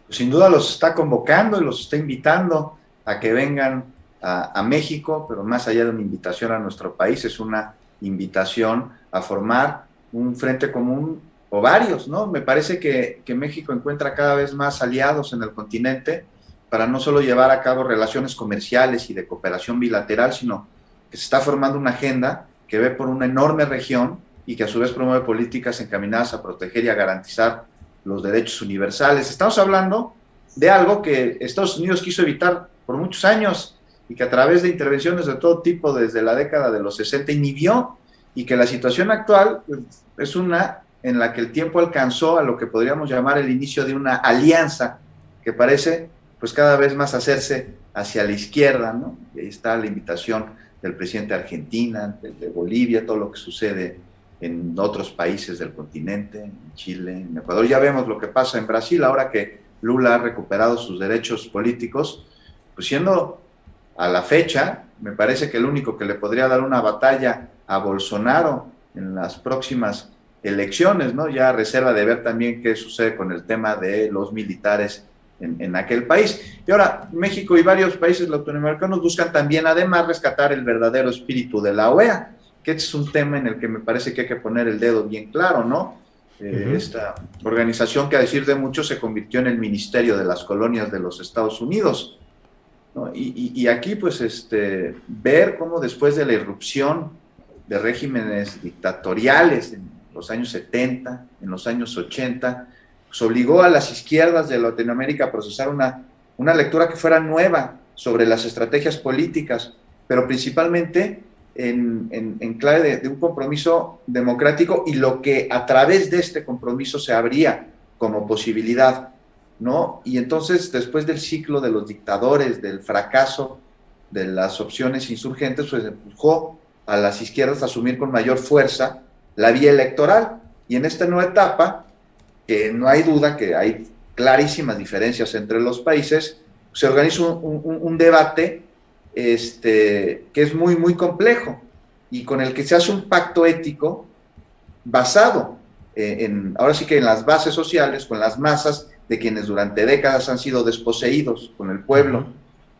Sin duda los está convocando y los está invitando a que vengan a México, pero más allá de una invitación a nuestro país, es una invitación a formar un frente común o varios, ¿no? Me parece que México encuentra cada vez más aliados en el continente para no solo llevar a cabo relaciones comerciales y de cooperación bilateral, sino que se está formando una agenda que ve por una enorme región y que a su vez promueve políticas encaminadas a proteger y a garantizar los derechos universales. Estamos hablando de algo que Estados Unidos quiso evitar por muchos años y que a través de intervenciones de todo tipo desde la década de los 60 inhibió, y que la situación actual es una en la que el tiempo alcanzó a lo que podríamos llamar el inicio de una alianza que parece pues cada vez más hacerse hacia la izquierda, ¿no? Y ahí está la invitación del presidente de Argentina, de Bolivia, todo lo que sucede en otros países del continente, en Chile, en Ecuador. Ya vemos lo que pasa en Brasil, ahora que Lula ha recuperado sus derechos políticos, pues siendo a la fecha, me parece que el único que le podría dar una batalla a Bolsonaro en las próximas elecciones, ¿no? Ya a reserva de ver también qué sucede con el tema de los militares en aquel país. Y ahora, México y varios países latinoamericanos buscan también, además, rescatar el verdadero espíritu de la OEA, que es un tema en el que me parece que hay que poner el dedo bien claro, ¿no? Esta organización que, a decir de muchos, se convirtió en el Ministerio de las Colonias de los Estados Unidos, ¿no? Y aquí, pues, ver cómo después de la irrupción de regímenes dictatoriales en los años 70, en los años 80, pues obligó a las izquierdas de Latinoamérica a procesar una lectura que fuera nueva sobre las estrategias políticas, pero principalmente en clave de un compromiso democrático y lo que a través de este compromiso se abría como posibilidad. ¿no? Y entonces, después del ciclo de los dictadores, del fracaso de las opciones insurgentes, pues empujó a las izquierdas a asumir con mayor fuerza la vía electoral. Y en esta nueva etapa, que no hay duda que hay clarísimas diferencias entre los países, se organiza un debate que es muy, muy complejo y con el que se hace un pacto ético basado ahora sí que en las bases sociales, con las masas de quienes durante décadas han sido desposeídos, con el pueblo,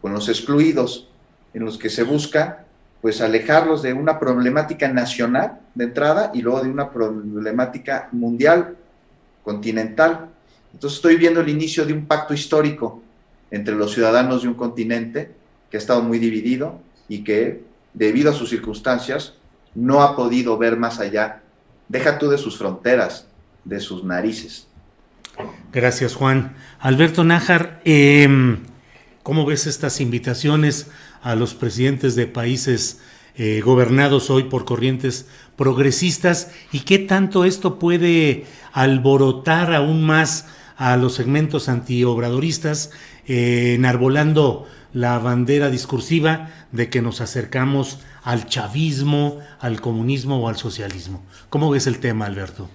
con los excluidos, en los que se busca pues alejarlos de una problemática nacional de entrada y luego de una problemática mundial, continental. Entonces estoy viendo el inicio de un pacto histórico entre los ciudadanos de un continente que ha estado muy dividido y que, debido a sus circunstancias, no ha podido ver más allá. Deja tú de sus fronteras, de sus narices. Gracias, Juan. Alberto Nájar, ¿cómo ves estas invitaciones a los presidentes de países gobernados hoy por corrientes progresistas y qué tanto esto puede alborotar aún más a los segmentos antiobradoristas, enarbolando la bandera discursiva de que nos acercamos al chavismo, al comunismo o al socialismo? ¿Cómo ves el tema, Alberto?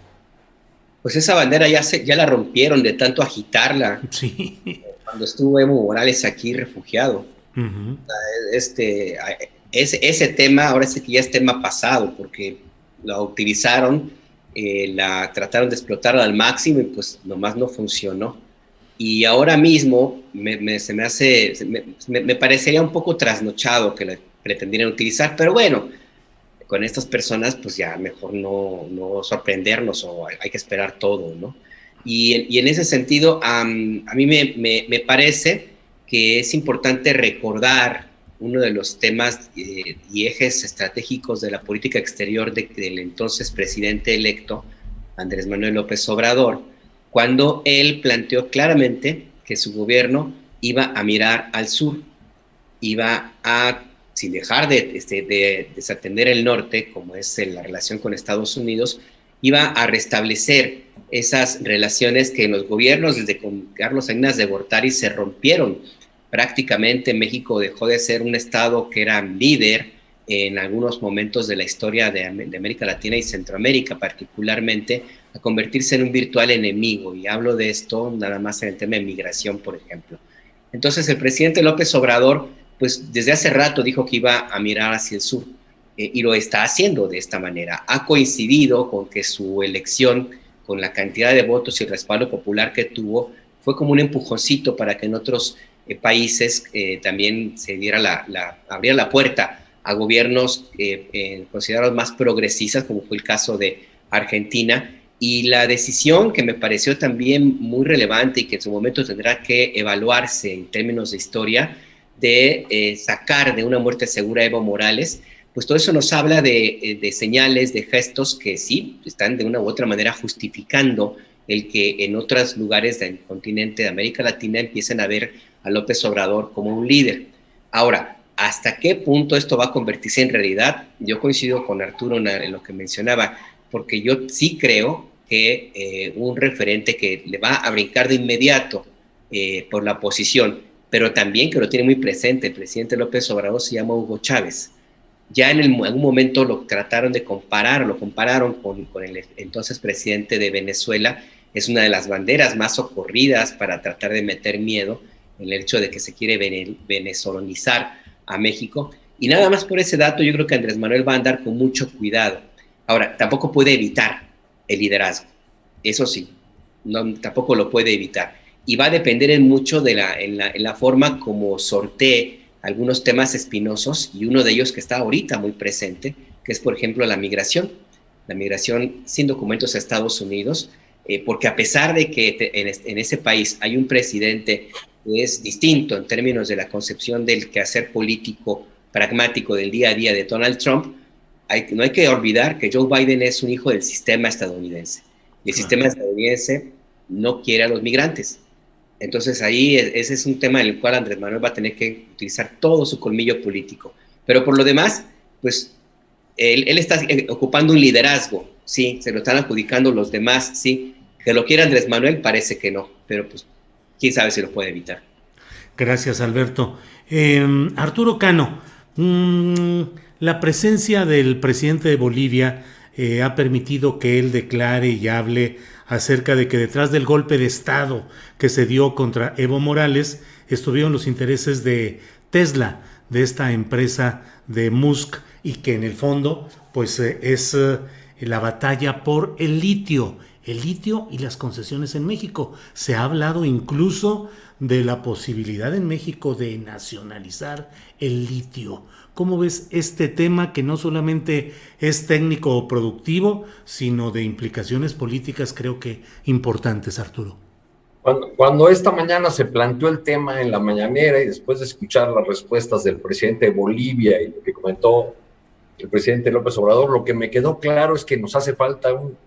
Pues esa bandera ya la rompieron de tanto agitarla. Sí. Cuando estuvo Evo Morales aquí refugiado. Uh-huh. Ese tema ahora sí que ya es tema pasado, porque lo utilizaron, trataron de explotarlo al máximo y pues nomás no funcionó. Y ahora mismo me parecería un poco trasnochado que la pretendieran utilizar, pero bueno, con estas personas pues ya mejor no sorprendernos o hay que esperar todo, ¿no? Y en ese sentido, a mí me parece que es importante recordar uno de los temas y ejes estratégicos de la política exterior del entonces presidente electo, Andrés Manuel López Obrador, cuando él planteó claramente que su gobierno iba a mirar al sur, iba a, sin dejar de desatender el norte, como es la relación con Estados Unidos, iba a restablecer esas relaciones que en los gobiernos, desde con Carlos Salinas de Gortari, se rompieron. Prácticamente México dejó de ser un estado que era líder en algunos momentos de la historia de América Latina y Centroamérica, particularmente, a convertirse en un virtual enemigo. Y hablo de esto nada más en el tema de migración, por ejemplo. Entonces el presidente López Obrador, pues desde hace rato dijo que iba a mirar hacia el sur, y lo está haciendo de esta manera. Ha coincidido con que su elección, con la cantidad de votos y el respaldo popular que tuvo, fue como un empujoncito para que en otros países también se diera abriera la puerta a gobiernos considerados más progresistas, como fue el caso de Argentina, y la decisión que me pareció también muy relevante y que en su momento tendrá que evaluarse en términos de historia, de sacar de una muerte segura a Evo Morales, pues todo eso nos habla de señales, de gestos que sí están de una u otra manera justificando el que en otros lugares del continente de América Latina empiecen a ver a López Obrador como un líder. Ahora, ¿hasta qué punto esto va a convertirse en realidad? Yo coincido con Arturo en lo que mencionaba, porque yo sí creo que un referente que le va a brincar de inmediato por la oposición, pero también que lo tiene muy presente el presidente López Obrador, se llama Hugo Chávez. Ya en algún momento lo trataron de comparar, lo compararon con el entonces presidente de Venezuela. Es una de las banderas más socorridas para tratar de meter miedo en el hecho de que se quiere venezolonizar a México. Y nada más por ese dato, yo creo que Andrés Manuel va a andar con mucho cuidado. Ahora, tampoco puede evitar el liderazgo. Eso sí, tampoco lo puede evitar. Y va a depender mucho en la forma como sortee algunos temas espinosos, y uno de ellos que está ahorita muy presente, que es, por ejemplo, la migración sin documentos a Estados Unidos, porque a pesar de que en ese país hay un presidente que es distinto en términos de la concepción del quehacer político pragmático del día a día de Donald Trump, no hay que olvidar que Joe Biden es un hijo del sistema estadounidense. Y el sistema estadounidense no quiere a los migrantes. Entonces ahí ese es un tema en el cual Andrés Manuel va a tener que utilizar todo su colmillo político. Pero por lo demás, pues él está ocupando un liderazgo, sí, se lo están adjudicando los demás, sí. Que lo quiera Andrés Manuel parece que no, pero pues quién sabe si lo puede evitar. Gracias, Alberto. Arturo Cano, la presencia del presidente de Bolivia ha permitido que él declare y hable acerca de que detrás del golpe de Estado que se dio contra Evo Morales estuvieron los intereses de Tesla, de esta empresa de Musk, y que en el fondo pues es la batalla por el litio y las concesiones en México. Se ha hablado incluso de la posibilidad en México de nacionalizar el litio. ¿Cómo ves este tema, que no solamente es técnico o productivo, sino de implicaciones políticas, creo que importantes, Arturo? Cuando esta mañana se planteó el tema en la mañanera y después de escuchar las respuestas del presidente de Bolivia y lo que comentó el presidente López Obrador, lo que me quedó claro es que nos hace falta un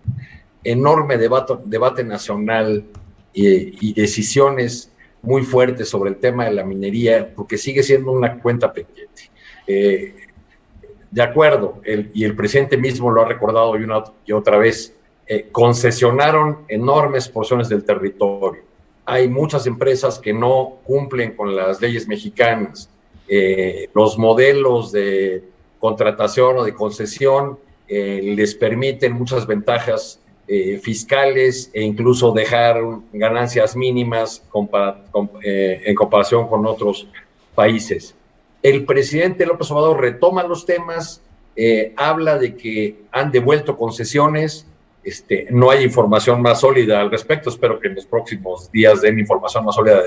enorme debate nacional y decisiones muy fuertes sobre el tema de la minería, porque sigue siendo una cuenta pendiente. De acuerdo, y el presidente mismo lo ha recordado una y otra vez, concesionaron enormes porciones del territorio. Hay muchas empresas que no cumplen con las leyes mexicanas. Los modelos de contratación o de concesión les permiten muchas ventajas fiscales e incluso dejar ganancias mínimas en comparación con otros países. El presidente López Obrador retoma los temas, habla de que han devuelto concesiones. No hay información más sólida al respecto. Espero que en los próximos días den información más sólida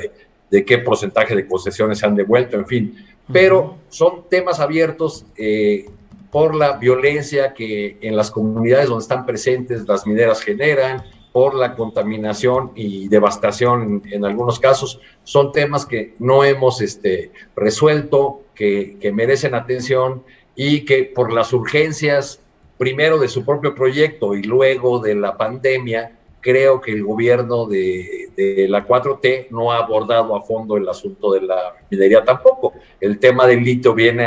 de qué porcentaje de concesiones se han devuelto, en fin. Pero son temas abiertos por la violencia que en las comunidades donde están presentes las mineras generan, por la contaminación y devastación en algunos casos. Son temas que no hemos resuelto, que merecen atención y que por las urgencias, primero de su propio proyecto y luego de la pandemia, creo que el gobierno de la 4T no ha abordado a fondo el asunto de la minería tampoco. El tema del litio viene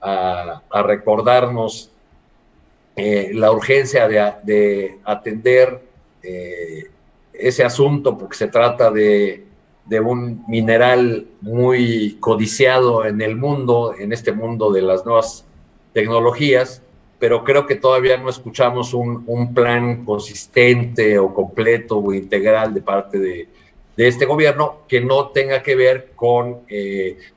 a recordarnos la urgencia de atender ese asunto, porque se trata de un mineral muy codiciado en el mundo, en este mundo de las nuevas tecnologías, pero creo que todavía no escuchamos un plan consistente o completo o integral de parte de este gobierno que no tenga que ver con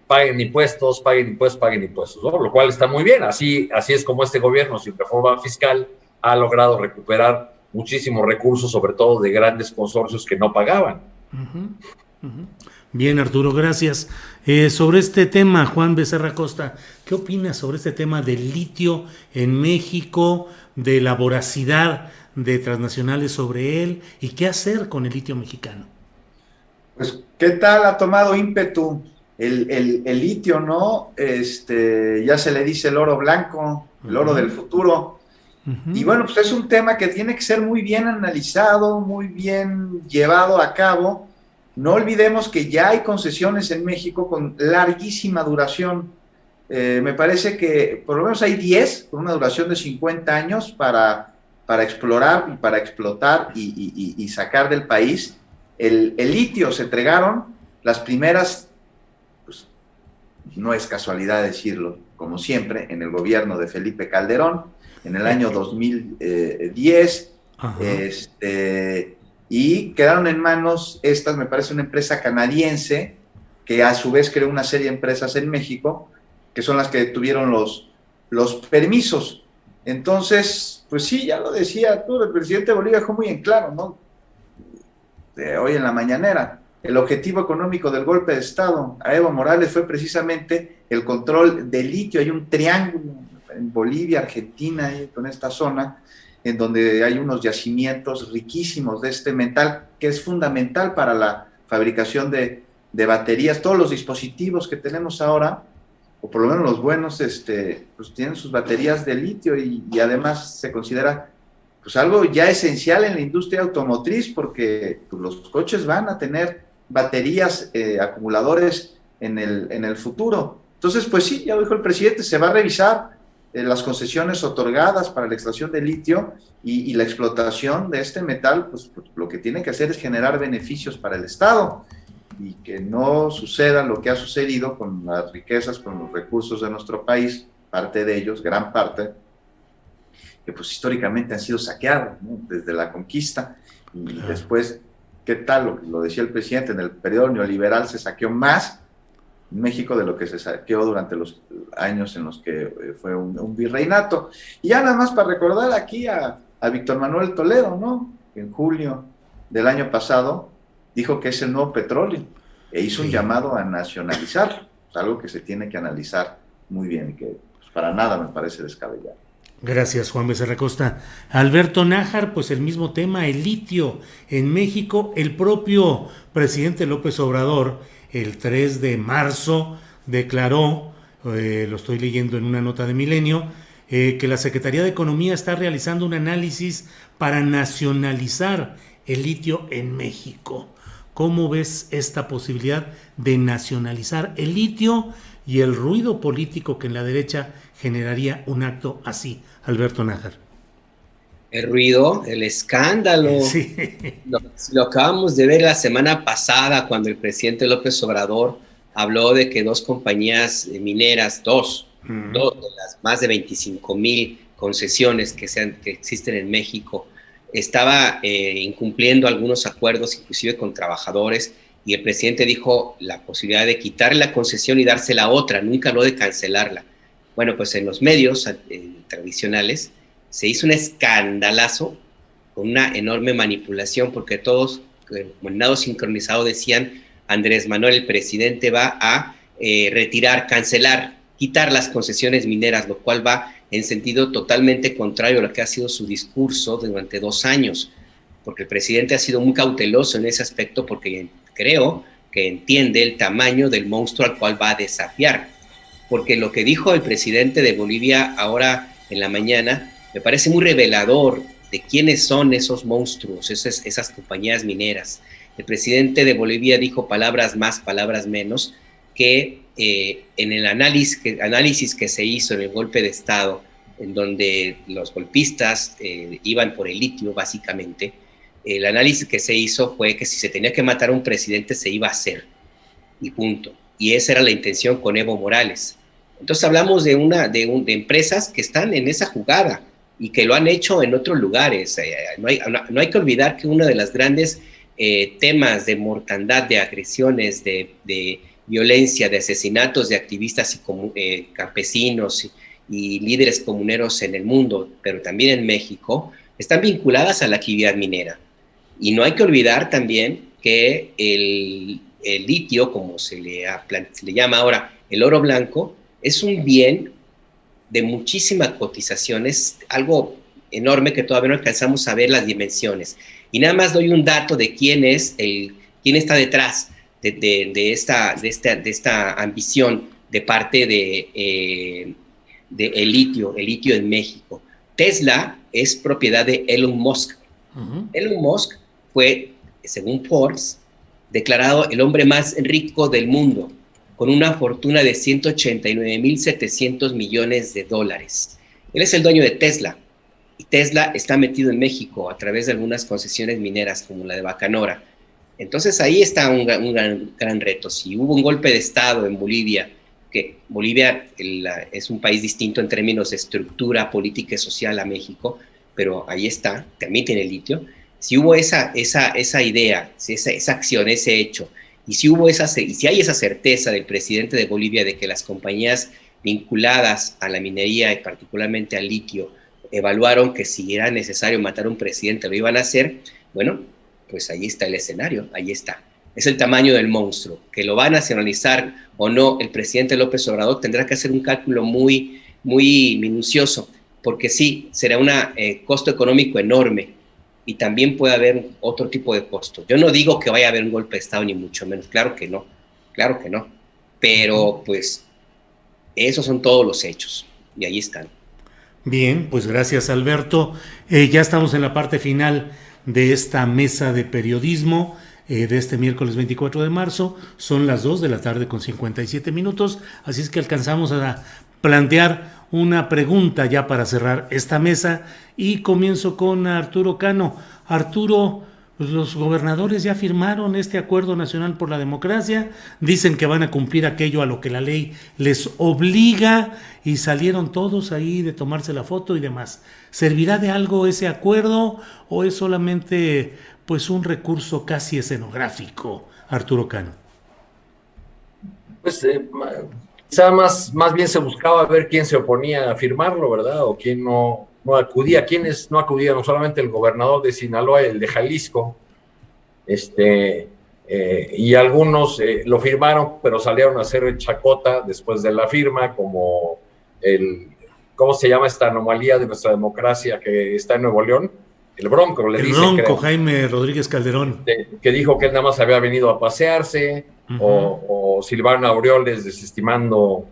paguen impuestos, ¿no? Lo cual está muy bien. Así es como este gobierno, sin reforma fiscal, ha logrado recuperar muchísimos recursos, sobre todo de grandes consorcios que no pagaban. Bien, Arturo, gracias. Sobre este tema, Juan Becerra Costa, ¿qué opinas sobre este tema del litio en México, de la voracidad de transnacionales sobre él y qué hacer con el litio mexicano? Pues, ¿qué tal ha tomado ímpetu el litio, no? Ya se le dice el oro blanco, el oro del futuro. Y bueno, pues es un tema que tiene que ser muy bien analizado, muy bien llevado a cabo. No olvidemos que ya hay concesiones en México con larguísima duración. Me parece que por lo menos hay 10 con una duración de 50 años para explorar y para explotar y sacar del país. El litio se entregaron las primeras, pues no es casualidad decirlo, como siempre, en el gobierno de Felipe Calderón, en el año 2010, y quedaron en manos estas, me parece una empresa canadiense, que a su vez creó una serie de empresas en México, que son las que tuvieron los permisos. Entonces, pues sí, ya lo decía tú, el presidente de Bolivia dejó muy en claro, ¿no? Hoy en la mañanera, el objetivo económico del golpe de Estado a Evo Morales fue precisamente el control del litio. Hay un triángulo en Bolivia, Argentina, con esta zona, en donde hay unos yacimientos riquísimos de este metal, que es fundamental para la fabricación de baterías. Todos los dispositivos que tenemos ahora, o por lo menos los buenos, pues tienen sus baterías de litio y además se considera pues algo ya esencial en la industria automotriz, porque pues, los coches van a tener baterías, acumuladores en el futuro. Entonces, pues sí, ya lo dijo el presidente, se va a revisar las concesiones otorgadas para la extracción de litio y la explotación de este metal, pues lo que tiene que hacer es generar beneficios para el Estado. y que no suceda lo que ha sucedido con las riquezas, con los recursos de nuestro país, parte de ellos, gran parte, que pues históricamente han sido saqueados, ¿no? Desde la conquista, y después, ¿qué tal? Lo decía el presidente, en el periodo neoliberal se saqueó más en México de lo que se saqueó durante los años en los que fue un virreinato. Y ya nada más para recordar aquí a Víctor Manuel Toledo, ¿no? En julio del año pasado dijo que es el nuevo petróleo e hizo un llamado a nacionalizar, algo que se tiene que analizar muy bien y que pues, para nada me parece descabellado. Gracias, Juan Becerra Costa. Alberto Nájar, pues el mismo tema, el litio en México. El propio presidente López Obrador, el 3 de marzo, declaró, lo estoy leyendo en una nota de Milenio, que la Secretaría de Economía está realizando un análisis para nacionalizar el litio en México. ¿Cómo ves esta posibilidad de nacionalizar el litio y el ruido político que en la derecha generaría un acto así, Alberto Nájar? El ruido, el escándalo. Sí. Lo acabamos de ver la semana pasada cuando el presidente López Obrador habló de que dos compañías mineras, dos de las más de 25,000 concesiones que existen en México, estaba incumpliendo algunos acuerdos, inclusive con trabajadores, y el presidente dijo la posibilidad de quitarle la concesión y dársela a otra, nunca lo de cancelarla. Bueno, pues en los medios tradicionales se hizo un escandalazo con una enorme manipulación, porque todos, como en nado sincronizado, decían Andrés Manuel, el presidente, va a retirar, cancelar, quitar las concesiones mineras, lo cual va en sentido totalmente contrario a lo que ha sido su discurso durante 2 años, porque el presidente ha sido muy cauteloso en ese aspecto, porque creo que entiende el tamaño del monstruo al cual va a desafiar, porque lo que dijo el presidente de Bolivia ahora en la mañana me parece muy revelador de quiénes son esos monstruos, esas compañías mineras. El presidente de Bolivia dijo palabras más, palabras menos, que en el análisis que se hizo en el golpe de Estado, en donde los golpistas iban por el litio, básicamente, el análisis que se hizo fue que si se tenía que matar a un presidente, se iba a hacer, y punto. Y esa era la intención con Evo Morales. Entonces hablamos de empresas que están en esa jugada y que lo han hecho en otros lugares. No hay que olvidar que uno de los grandes temas de mortandad, de agresiones, de violencia, de asesinatos de activistas y campesinos y líderes comuneros en el mundo, pero también en México, están vinculadas a la actividad minera. Y no hay que olvidar también que el litio, como se le llama ahora, el oro blanco, es un bien de muchísima cotización, es algo enorme que todavía no alcanzamos a ver las dimensiones. Y nada más doy un dato de quién está detrás de esta ambición de parte de el litio en México. Tesla es propiedad de Elon Musk. Elon Musk fue, según Forbes, declarado el hombre más rico del mundo, con una fortuna de $189,700 millones. Él es el dueño de Tesla, y Tesla está metido en México a través de algunas concesiones mineras, como la de Bacanora. Entonces ahí está un gran reto. Si hubo un golpe de Estado en Bolivia, que Bolivia es un país distinto en términos de estructura política y social a México, pero ahí está, también tiene litio. Si hubo esa idea, esa acción, ese hecho, y si hay esa certeza del presidente de Bolivia de que las compañías vinculadas a la minería y particularmente al litio evaluaron que si era necesario matar a un presidente lo iban a hacer, bueno, pues ahí está el escenario, ahí está. Es el tamaño del monstruo. Que lo va a nacionalizar o no el presidente López Obrador tendrá que hacer un cálculo muy, muy minucioso, porque sí, será un costo económico enorme, y también puede haber otro tipo de costo. Yo no digo que vaya a haber un golpe de Estado, ni mucho menos, claro que no, pero pues esos son todos los hechos, y ahí están. Bien, pues gracias, Alberto. Ya estamos en la parte final de esta mesa de periodismo de este miércoles 24 de marzo. Son las 2:57 p.m, así es que alcanzamos a plantear una pregunta ya para cerrar esta mesa, y comienzo con Arturo Cano. Arturo, Pues los gobernadores ya firmaron este Acuerdo Nacional por la Democracia, dicen que van a cumplir aquello a lo que la ley les obliga y salieron todos ahí de tomarse la foto y demás. ¿Servirá de algo ese acuerdo o es solamente pues un recurso casi escenográfico, Arturo Cano? Pues quizá más bien se buscaba ver quién se oponía a firmarlo, ¿verdad? O quién no acudía. ¿Quiénes no acudían? No solamente el gobernador de Sinaloa, el de Jalisco, y algunos lo firmaron, pero salieron a hacer chacota después de la firma, como ¿cómo se llama esta anomalía de nuestra democracia que está en Nuevo León? El Bronco, le dicen. El Bronco, creo. Jaime Rodríguez Calderón. Que dijo que él nada más había venido a pasearse, o Silvano Aureoles desestimando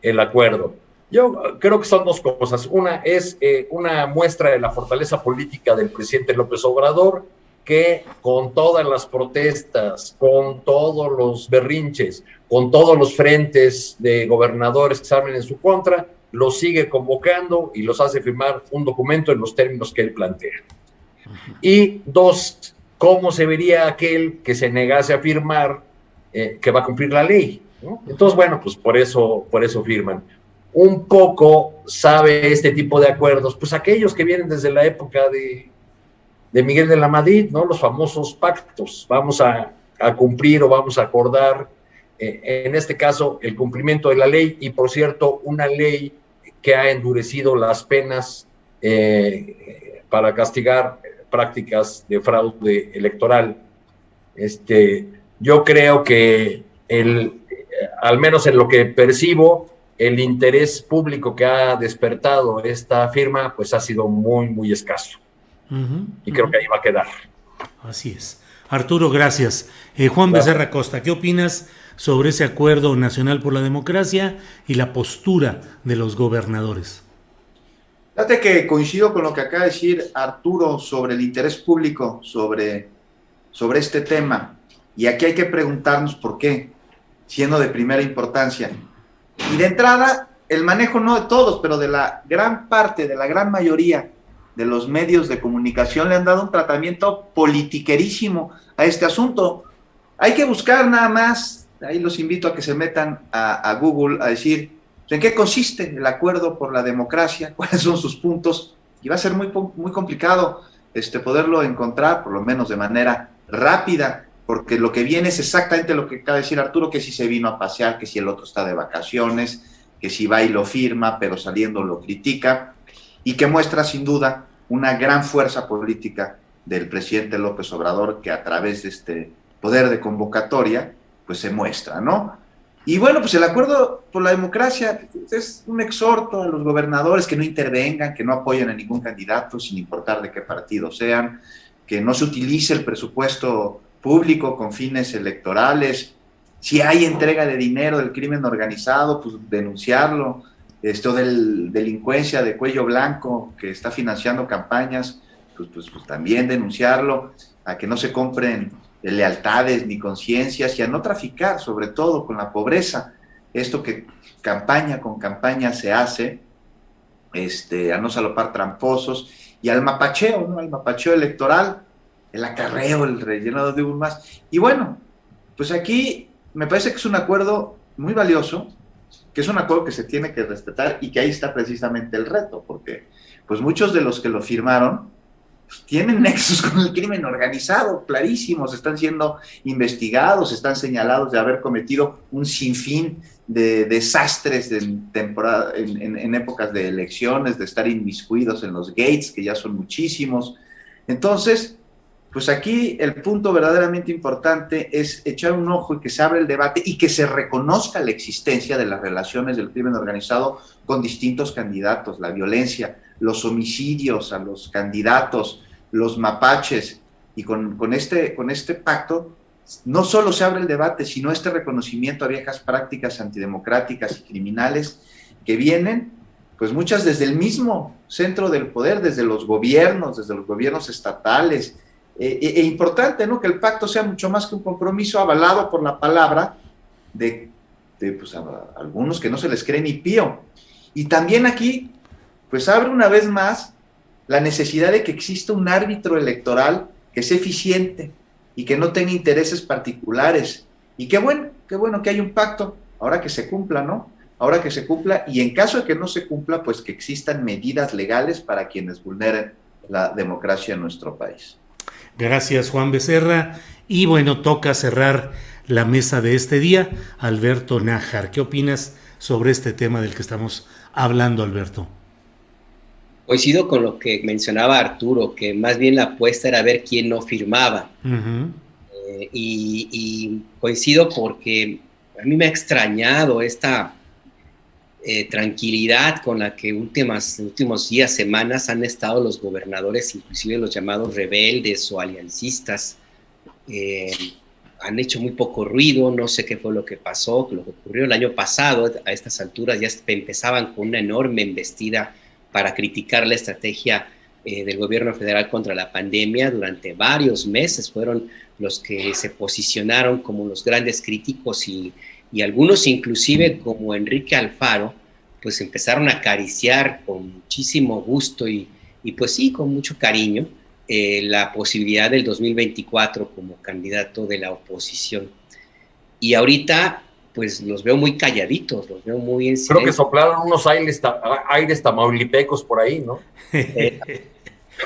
el acuerdo. Yo creo que son dos cosas. Una es una muestra de la fortaleza política del presidente López Obrador, que con todas las protestas, con todos los berrinches, con todos los frentes de gobernadores que salen en su contra, los sigue convocando y los hace firmar un documento en los términos que él plantea. Y dos, ¿cómo se vería aquel que se negase a firmar que va a cumplir la ley, ¿no? Entonces, bueno, pues por eso firman. Un poco sabe este tipo de acuerdos, pues aquellos que vienen desde la época de Miguel de la Madrid, ¿no? Los famosos pactos, vamos a cumplir o vamos a acordar, en este caso, el cumplimiento de la ley, y por cierto, una ley que ha endurecido las penas para castigar prácticas de fraude electoral. Yo creo que al menos en lo que percibo, el interés público que ha despertado esta firma, pues ha sido muy, muy escaso. Y creo que ahí va a quedar. Así es. Arturo, gracias. Juan Becerra Costa, ¿qué opinas sobre ese Acuerdo Nacional por la Democracia y la postura de los gobernadores? Fíjate que coincido con lo que acaba de decir Arturo sobre el interés público, sobre este tema. Y aquí hay que preguntarnos por qué, siendo de primera importancia. Y de entrada, el manejo no de todos, pero de la gran parte, de la gran mayoría de los medios de comunicación le han dado un tratamiento politiquerísimo a este asunto. Hay que buscar nada más, ahí los invito a que se metan a Google a decir en qué consiste el Acuerdo por la Democracia, cuáles son sus puntos, y va a ser muy, muy complicado poderlo encontrar, por lo menos de manera rápida, porque lo que viene es exactamente lo que acaba de decir Arturo, que si se vino a pasear, que si el otro está de vacaciones, que si va y lo firma, pero saliendo lo critica, y que muestra sin duda una gran fuerza política del presidente López Obrador, que a través de este poder de convocatoria, pues se muestra, ¿no? Y bueno, pues el Acuerdo por la Democracia es un exhorto a los gobernadores que no intervengan, que no apoyen a ningún candidato, sin importar de qué partido sean, que no se utilice el presupuesto público con fines electorales. Si hay entrega de dinero del crimen organizado, pues denunciarlo. Esto de delincuencia de cuello blanco que está financiando campañas, pues también denunciarlo, a que no se compren lealtades ni conciencias y a no traficar, sobre todo con la pobreza. Esto que campaña con campaña se hace, a no salopar tramposos y al mapacheo, ¿no? Al mapacheo electoral, el acarreo, el relleno de más. Y bueno, pues aquí me parece que es un acuerdo muy valioso, que es un acuerdo que se tiene que respetar y que ahí está precisamente el reto, porque pues muchos de los que lo firmaron pues, tienen nexos con el crimen organizado, clarísimos, están siendo investigados, están señalados de haber cometido un sinfín de desastres en épocas de elecciones, de estar inmiscuidos en los gates, que ya son muchísimos. Entonces, pues aquí el punto verdaderamente importante es echar un ojo y que se abra el debate y que se reconozca la existencia de las relaciones del crimen organizado con distintos candidatos, la violencia, los homicidios a los candidatos, los mapaches, y con este pacto no solo se abre el debate, sino este reconocimiento a viejas prácticas antidemocráticas y criminales que vienen, pues muchas desde el mismo centro del poder, desde los gobiernos estatales. Importante, ¿no?, que el pacto sea mucho más que un compromiso avalado por la palabra de pues, a algunos que no se les cree ni pío. Y también aquí, pues abre una vez más la necesidad de que exista un árbitro electoral que que sea eficiente y que no tenga intereses particulares. Y qué bueno que hay un pacto, ahora que se cumpla, ¿no? Ahora que se cumpla, y en caso de que no se cumpla, pues que existan medidas legales para quienes vulneren la democracia en nuestro país. Gracias, Juan Becerra. Y bueno, toca cerrar la mesa de este día. Alberto Nájar, ¿qué opinas sobre este tema del que estamos hablando, Alberto? Coincido con lo que mencionaba Arturo, que más bien la apuesta era ver quién no firmaba. Uh-huh. Y coincido porque a mí me ha extrañado esta tranquilidad con la que últimos días, semanas han estado los gobernadores, inclusive los llamados rebeldes o aliancistas. Han hecho muy poco ruido, no sé qué fue lo que pasó, lo que ocurrió el año pasado. A estas alturas ya empezaban con una enorme embestida para criticar la estrategia del gobierno federal contra la pandemia. Durante varios meses fueron los que se posicionaron como los grandes críticos y algunos inclusive como Enrique Alfaro, pues empezaron a acariciar con muchísimo gusto y pues sí, con mucho cariño la posibilidad del 2024 como candidato de la oposición. Y ahorita pues los veo muy calladitos, los veo muy en silencio. Creo que soplaron unos aires tamaulipecos por ahí, ¿no?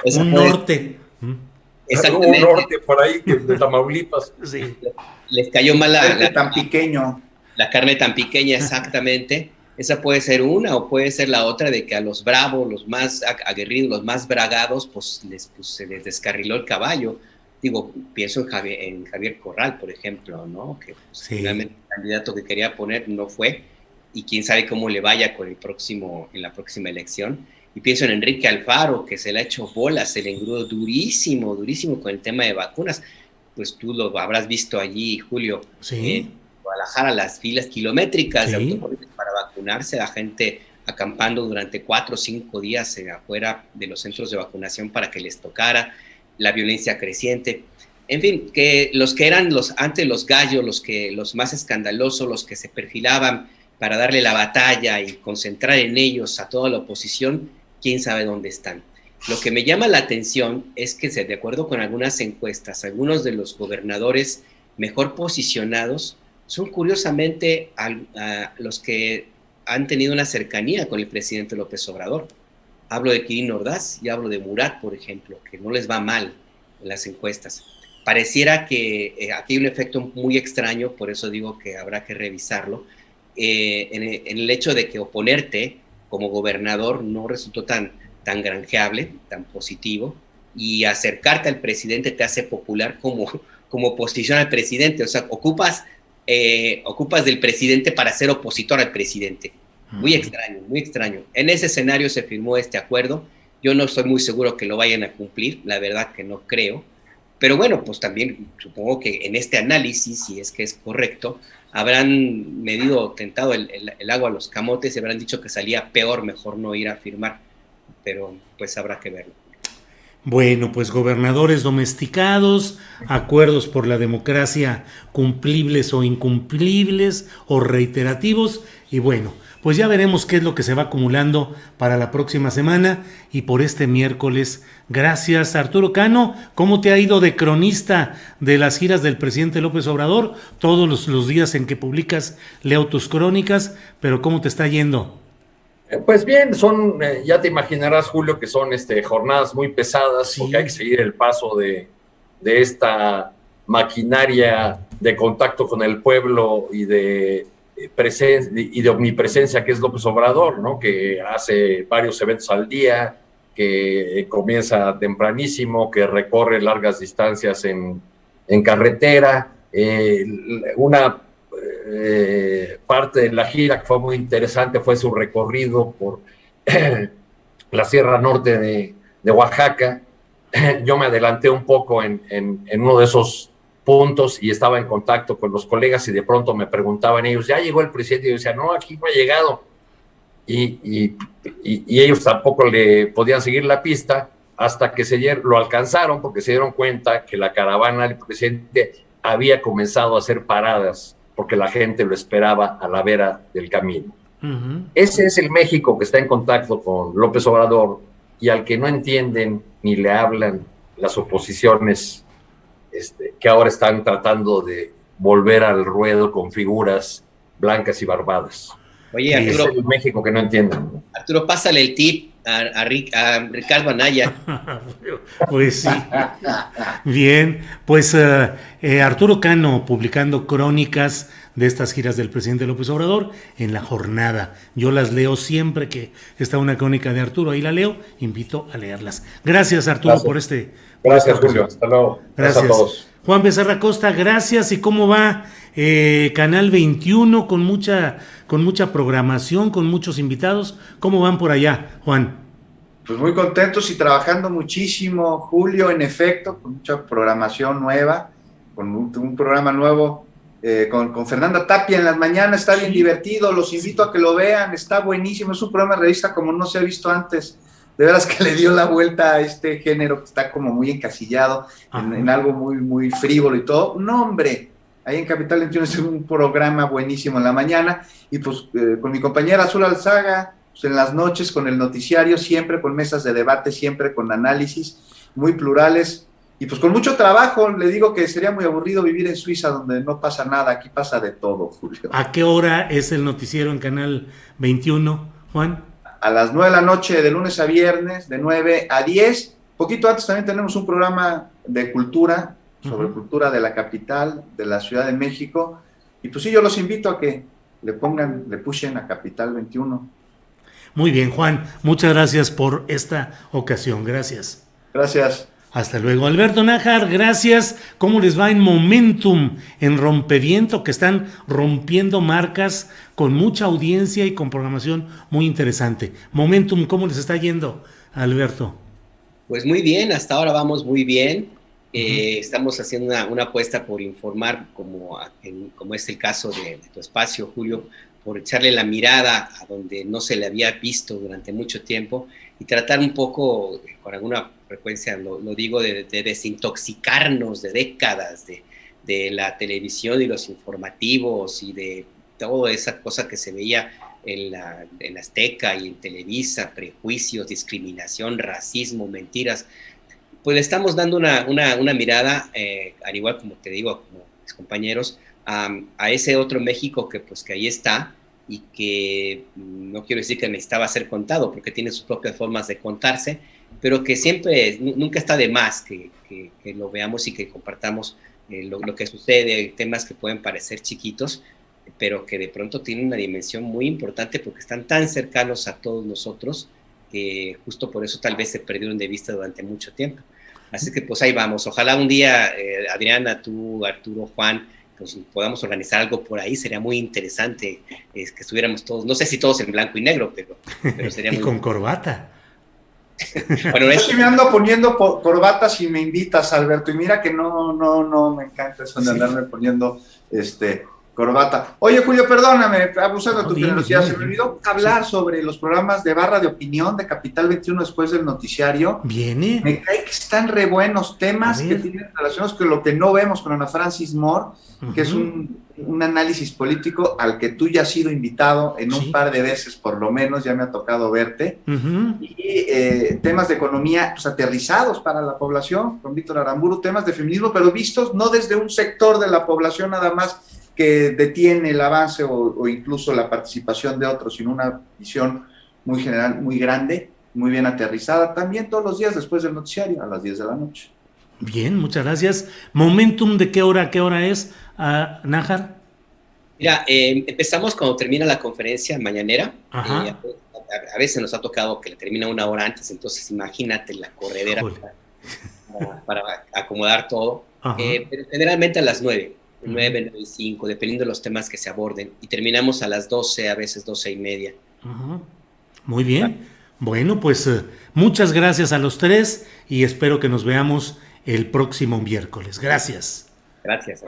Un norte. Un norte por ahí de Tamaulipas. Sí. Les cayó mal la carne tan pequeña, exactamente. Esa puede ser una, o puede ser la otra, de que a los bravos, los más aguerridos, los más bragados, pues se les descarriló el caballo. Digo, pienso en Javier Corral, por ejemplo, ¿no? Que pues, finalmente el candidato que quería poner no fue, y quién sabe cómo le vaya en la próxima elección. Y pienso en Enrique Alfaro, que se le ha hecho bolas, se le engrudo durísimo con el tema de vacunas. Pues tú lo habrás visto allí, Julio. Sí. Guadalajara, las filas kilométricas de automóviles para vacunarse, la gente acampando durante 4 o 5 días afuera de los centros de vacunación para que les tocara, la violencia creciente. En fin, que los que eran antes los gallos, los más escandalosos, los que se perfilaban para darle la batalla y concentrar en ellos a toda la oposición, quién sabe dónde están. Lo que me llama la atención es que, de acuerdo con algunas encuestas, algunos de los gobernadores mejor posicionados son curiosamente los que han tenido una cercanía con el presidente López Obrador. Hablo de Quirino Ordaz y hablo de Murat, por ejemplo, que no les va mal en las encuestas. Pareciera que aquí hay un efecto muy extraño, por eso digo que habrá que revisarlo, en el hecho de que oponerte como gobernador no resultó tan granjeable, tan positivo, y acercarte al presidente te hace popular como oposición al presidente. O sea, ocupas del presidente para ser opositor al presidente. Muy extraño, muy extraño. En ese escenario se firmó este acuerdo. Yo no estoy muy seguro que lo vayan a cumplir, la verdad que no creo. Pero bueno, pues también supongo que en este análisis, si es que es correcto, habrán tentado el agua a los camotes y habrán dicho que salía peor, mejor no ir a firmar. Pero pues habrá que verlo. Bueno, pues gobernadores domesticados, acuerdos por la democracia cumplibles o incumplibles o reiterativos, y bueno, pues ya veremos qué es lo que se va acumulando para la próxima semana y por este miércoles. Gracias, Arturo Cano. ¿Cómo te ha ido de cronista de las giras del presidente López Obrador? Todos los días en que publicas leo tus crónicas, pero ¿cómo te está yendo? Pues bien, ya te imaginarás, Julio, que son jornadas muy pesadas, sí, porque hay que seguir el paso de esta maquinaria de contacto con el pueblo y de omnipresencia que es López Obrador, ¿no? Que hace varios eventos al día, que comienza tempranísimo, que recorre largas distancias en carretera. Una parte de la gira que fue muy interesante fue su recorrido por la Sierra Norte de Oaxaca. Yo me adelanté un poco en uno de esos puntos y estaba en contacto con los colegas y de pronto me preguntaban ellos, ¿ya llegó el presidente? Y yo decía, no, aquí no ha llegado. Y ellos tampoco le podían seguir la pista hasta que lo alcanzaron, porque se dieron cuenta que la caravana del presidente había comenzado a hacer paradas porque la gente lo esperaba a la vera del camino. Uh-huh. Ese es el México que está en contacto con López Obrador y al que no entienden ni le hablan las oposiciones que ahora están tratando de volver al ruedo con figuras blancas y barbadas. Oye, Es Arturo, el México que no entienden, ¿no? Arturo, pásale el tip a Ricardo Anaya. Pues sí. Bien, pues Arturo Cano publicando crónicas de estas giras del presidente López Obrador en La Jornada. Yo las leo siempre que está una crónica de Arturo, ahí la leo, invito a leerlas. Gracias, Arturo, Gracias. por este. Gracias, Julio. Hasta luego. Gracias A todos. Juan Becerra Costa, gracias. ¿Y cómo va Canal 21 con mucha programación, con muchos invitados? ¿Cómo van por allá, Juan? Pues muy contentos y trabajando muchísimo, Julio, en efecto, con mucha programación nueva, con un programa nuevo con Fernanda Tapia en las mañanas, está bien divertido, los invito a que lo vean, está buenísimo, es un programa de revista como no se ha visto antes, de veras que le dio la vuelta a este género que está como muy encasillado en algo muy, muy frívolo y todo. No, hombre, ahí en Capital 21 es un programa buenísimo en la mañana, y pues con mi compañera Azul Alzaga, pues en las noches con el noticiario, siempre con mesas de debate, siempre con análisis muy plurales, y pues con mucho trabajo. Le digo que sería muy aburrido vivir en Suiza donde no pasa nada, aquí pasa de todo, Julio. ¿A qué hora es el noticiero en Canal 21, Juan? A las 9 de la noche, de lunes a viernes, de 9 a 10. Poquito antes también tenemos un programa de cultura, sobre cultura de la capital, de la Ciudad de México, y pues sí, yo los invito a que le pushen a Capital 21. Muy bien, Juan, muchas gracias por esta ocasión, gracias. Gracias. Hasta luego. Alberto Nájar, gracias. ¿Cómo les va en Momentum, en Rompeviento, que están rompiendo marcas con mucha audiencia y con programación muy interesante? Momentum, ¿cómo les está yendo, Alberto? Pues muy bien, hasta ahora vamos muy bien. Estamos haciendo una apuesta por informar, como es el caso de tu espacio, Julio, por echarle la mirada a donde no se le había visto durante mucho tiempo y tratar un poco, con alguna frecuencia lo digo, de desintoxicarnos de décadas de la televisión y los informativos y de toda esa cosa que se veía en Azteca y en Televisa, prejuicios, discriminación, racismo, mentiras. Pues le estamos dando una mirada, al igual como te digo, como mis compañeros, a ese otro México que ahí está, y que no quiero decir que necesitaba ser contado, porque tiene sus propias formas de contarse, pero que siempre, nunca está de más que lo veamos y que compartamos lo que sucede, temas que pueden parecer chiquitos, pero que de pronto tienen una dimensión muy importante porque están tan cercanos a todos nosotros que justo por eso tal vez se perdieron de vista durante mucho tiempo. Así que pues ahí vamos. Ojalá un día, Adriana, tú, Arturo, Juan, pues podamos organizar algo por ahí. Sería muy interesante que estuviéramos todos, no sé si todos en blanco y negro, pero sería muy... Y con corbata. Bueno, yo sí me ando poniendo corbatas y me invitas, Alberto, y mira que no me encanta eso de andarme poniendo corbata. Oye, Julio, perdóname, abusando de tu generosidad, se me olvidó hablar sobre los programas de barra de opinión de Capital 21 después del noticiario. ¿Viene? Me cae que están re buenos temas que tienen relacionados con lo que no vemos con Ana Francis Moore, que es un análisis político al que tú ya has sido invitado en un par de veces, por lo menos, ya me ha tocado verte, y temas de economía pues, aterrizados para la población, con Víctor Aramburu, temas de feminismo, pero vistos no desde un sector de la población nada más que detiene el avance o incluso la participación de otros, sino una visión muy general, muy grande, muy bien aterrizada, también todos los días después del noticiario, a las 10 de la noche. Bien, muchas gracias. Momentum, ¿de qué hora es, Nájar? Mira, empezamos cuando termina la conferencia mañanera. A veces nos ha tocado que le termina una hora antes, entonces imagínate la corredera para acomodar todo. Pero generalmente a las 9. 9, 9 y 5, dependiendo de los temas que se aborden, y terminamos a las 12, a veces 12:30. Muy bien. Bueno, pues muchas gracias a los tres y espero que nos veamos el próximo miércoles. Gracias. Gracias.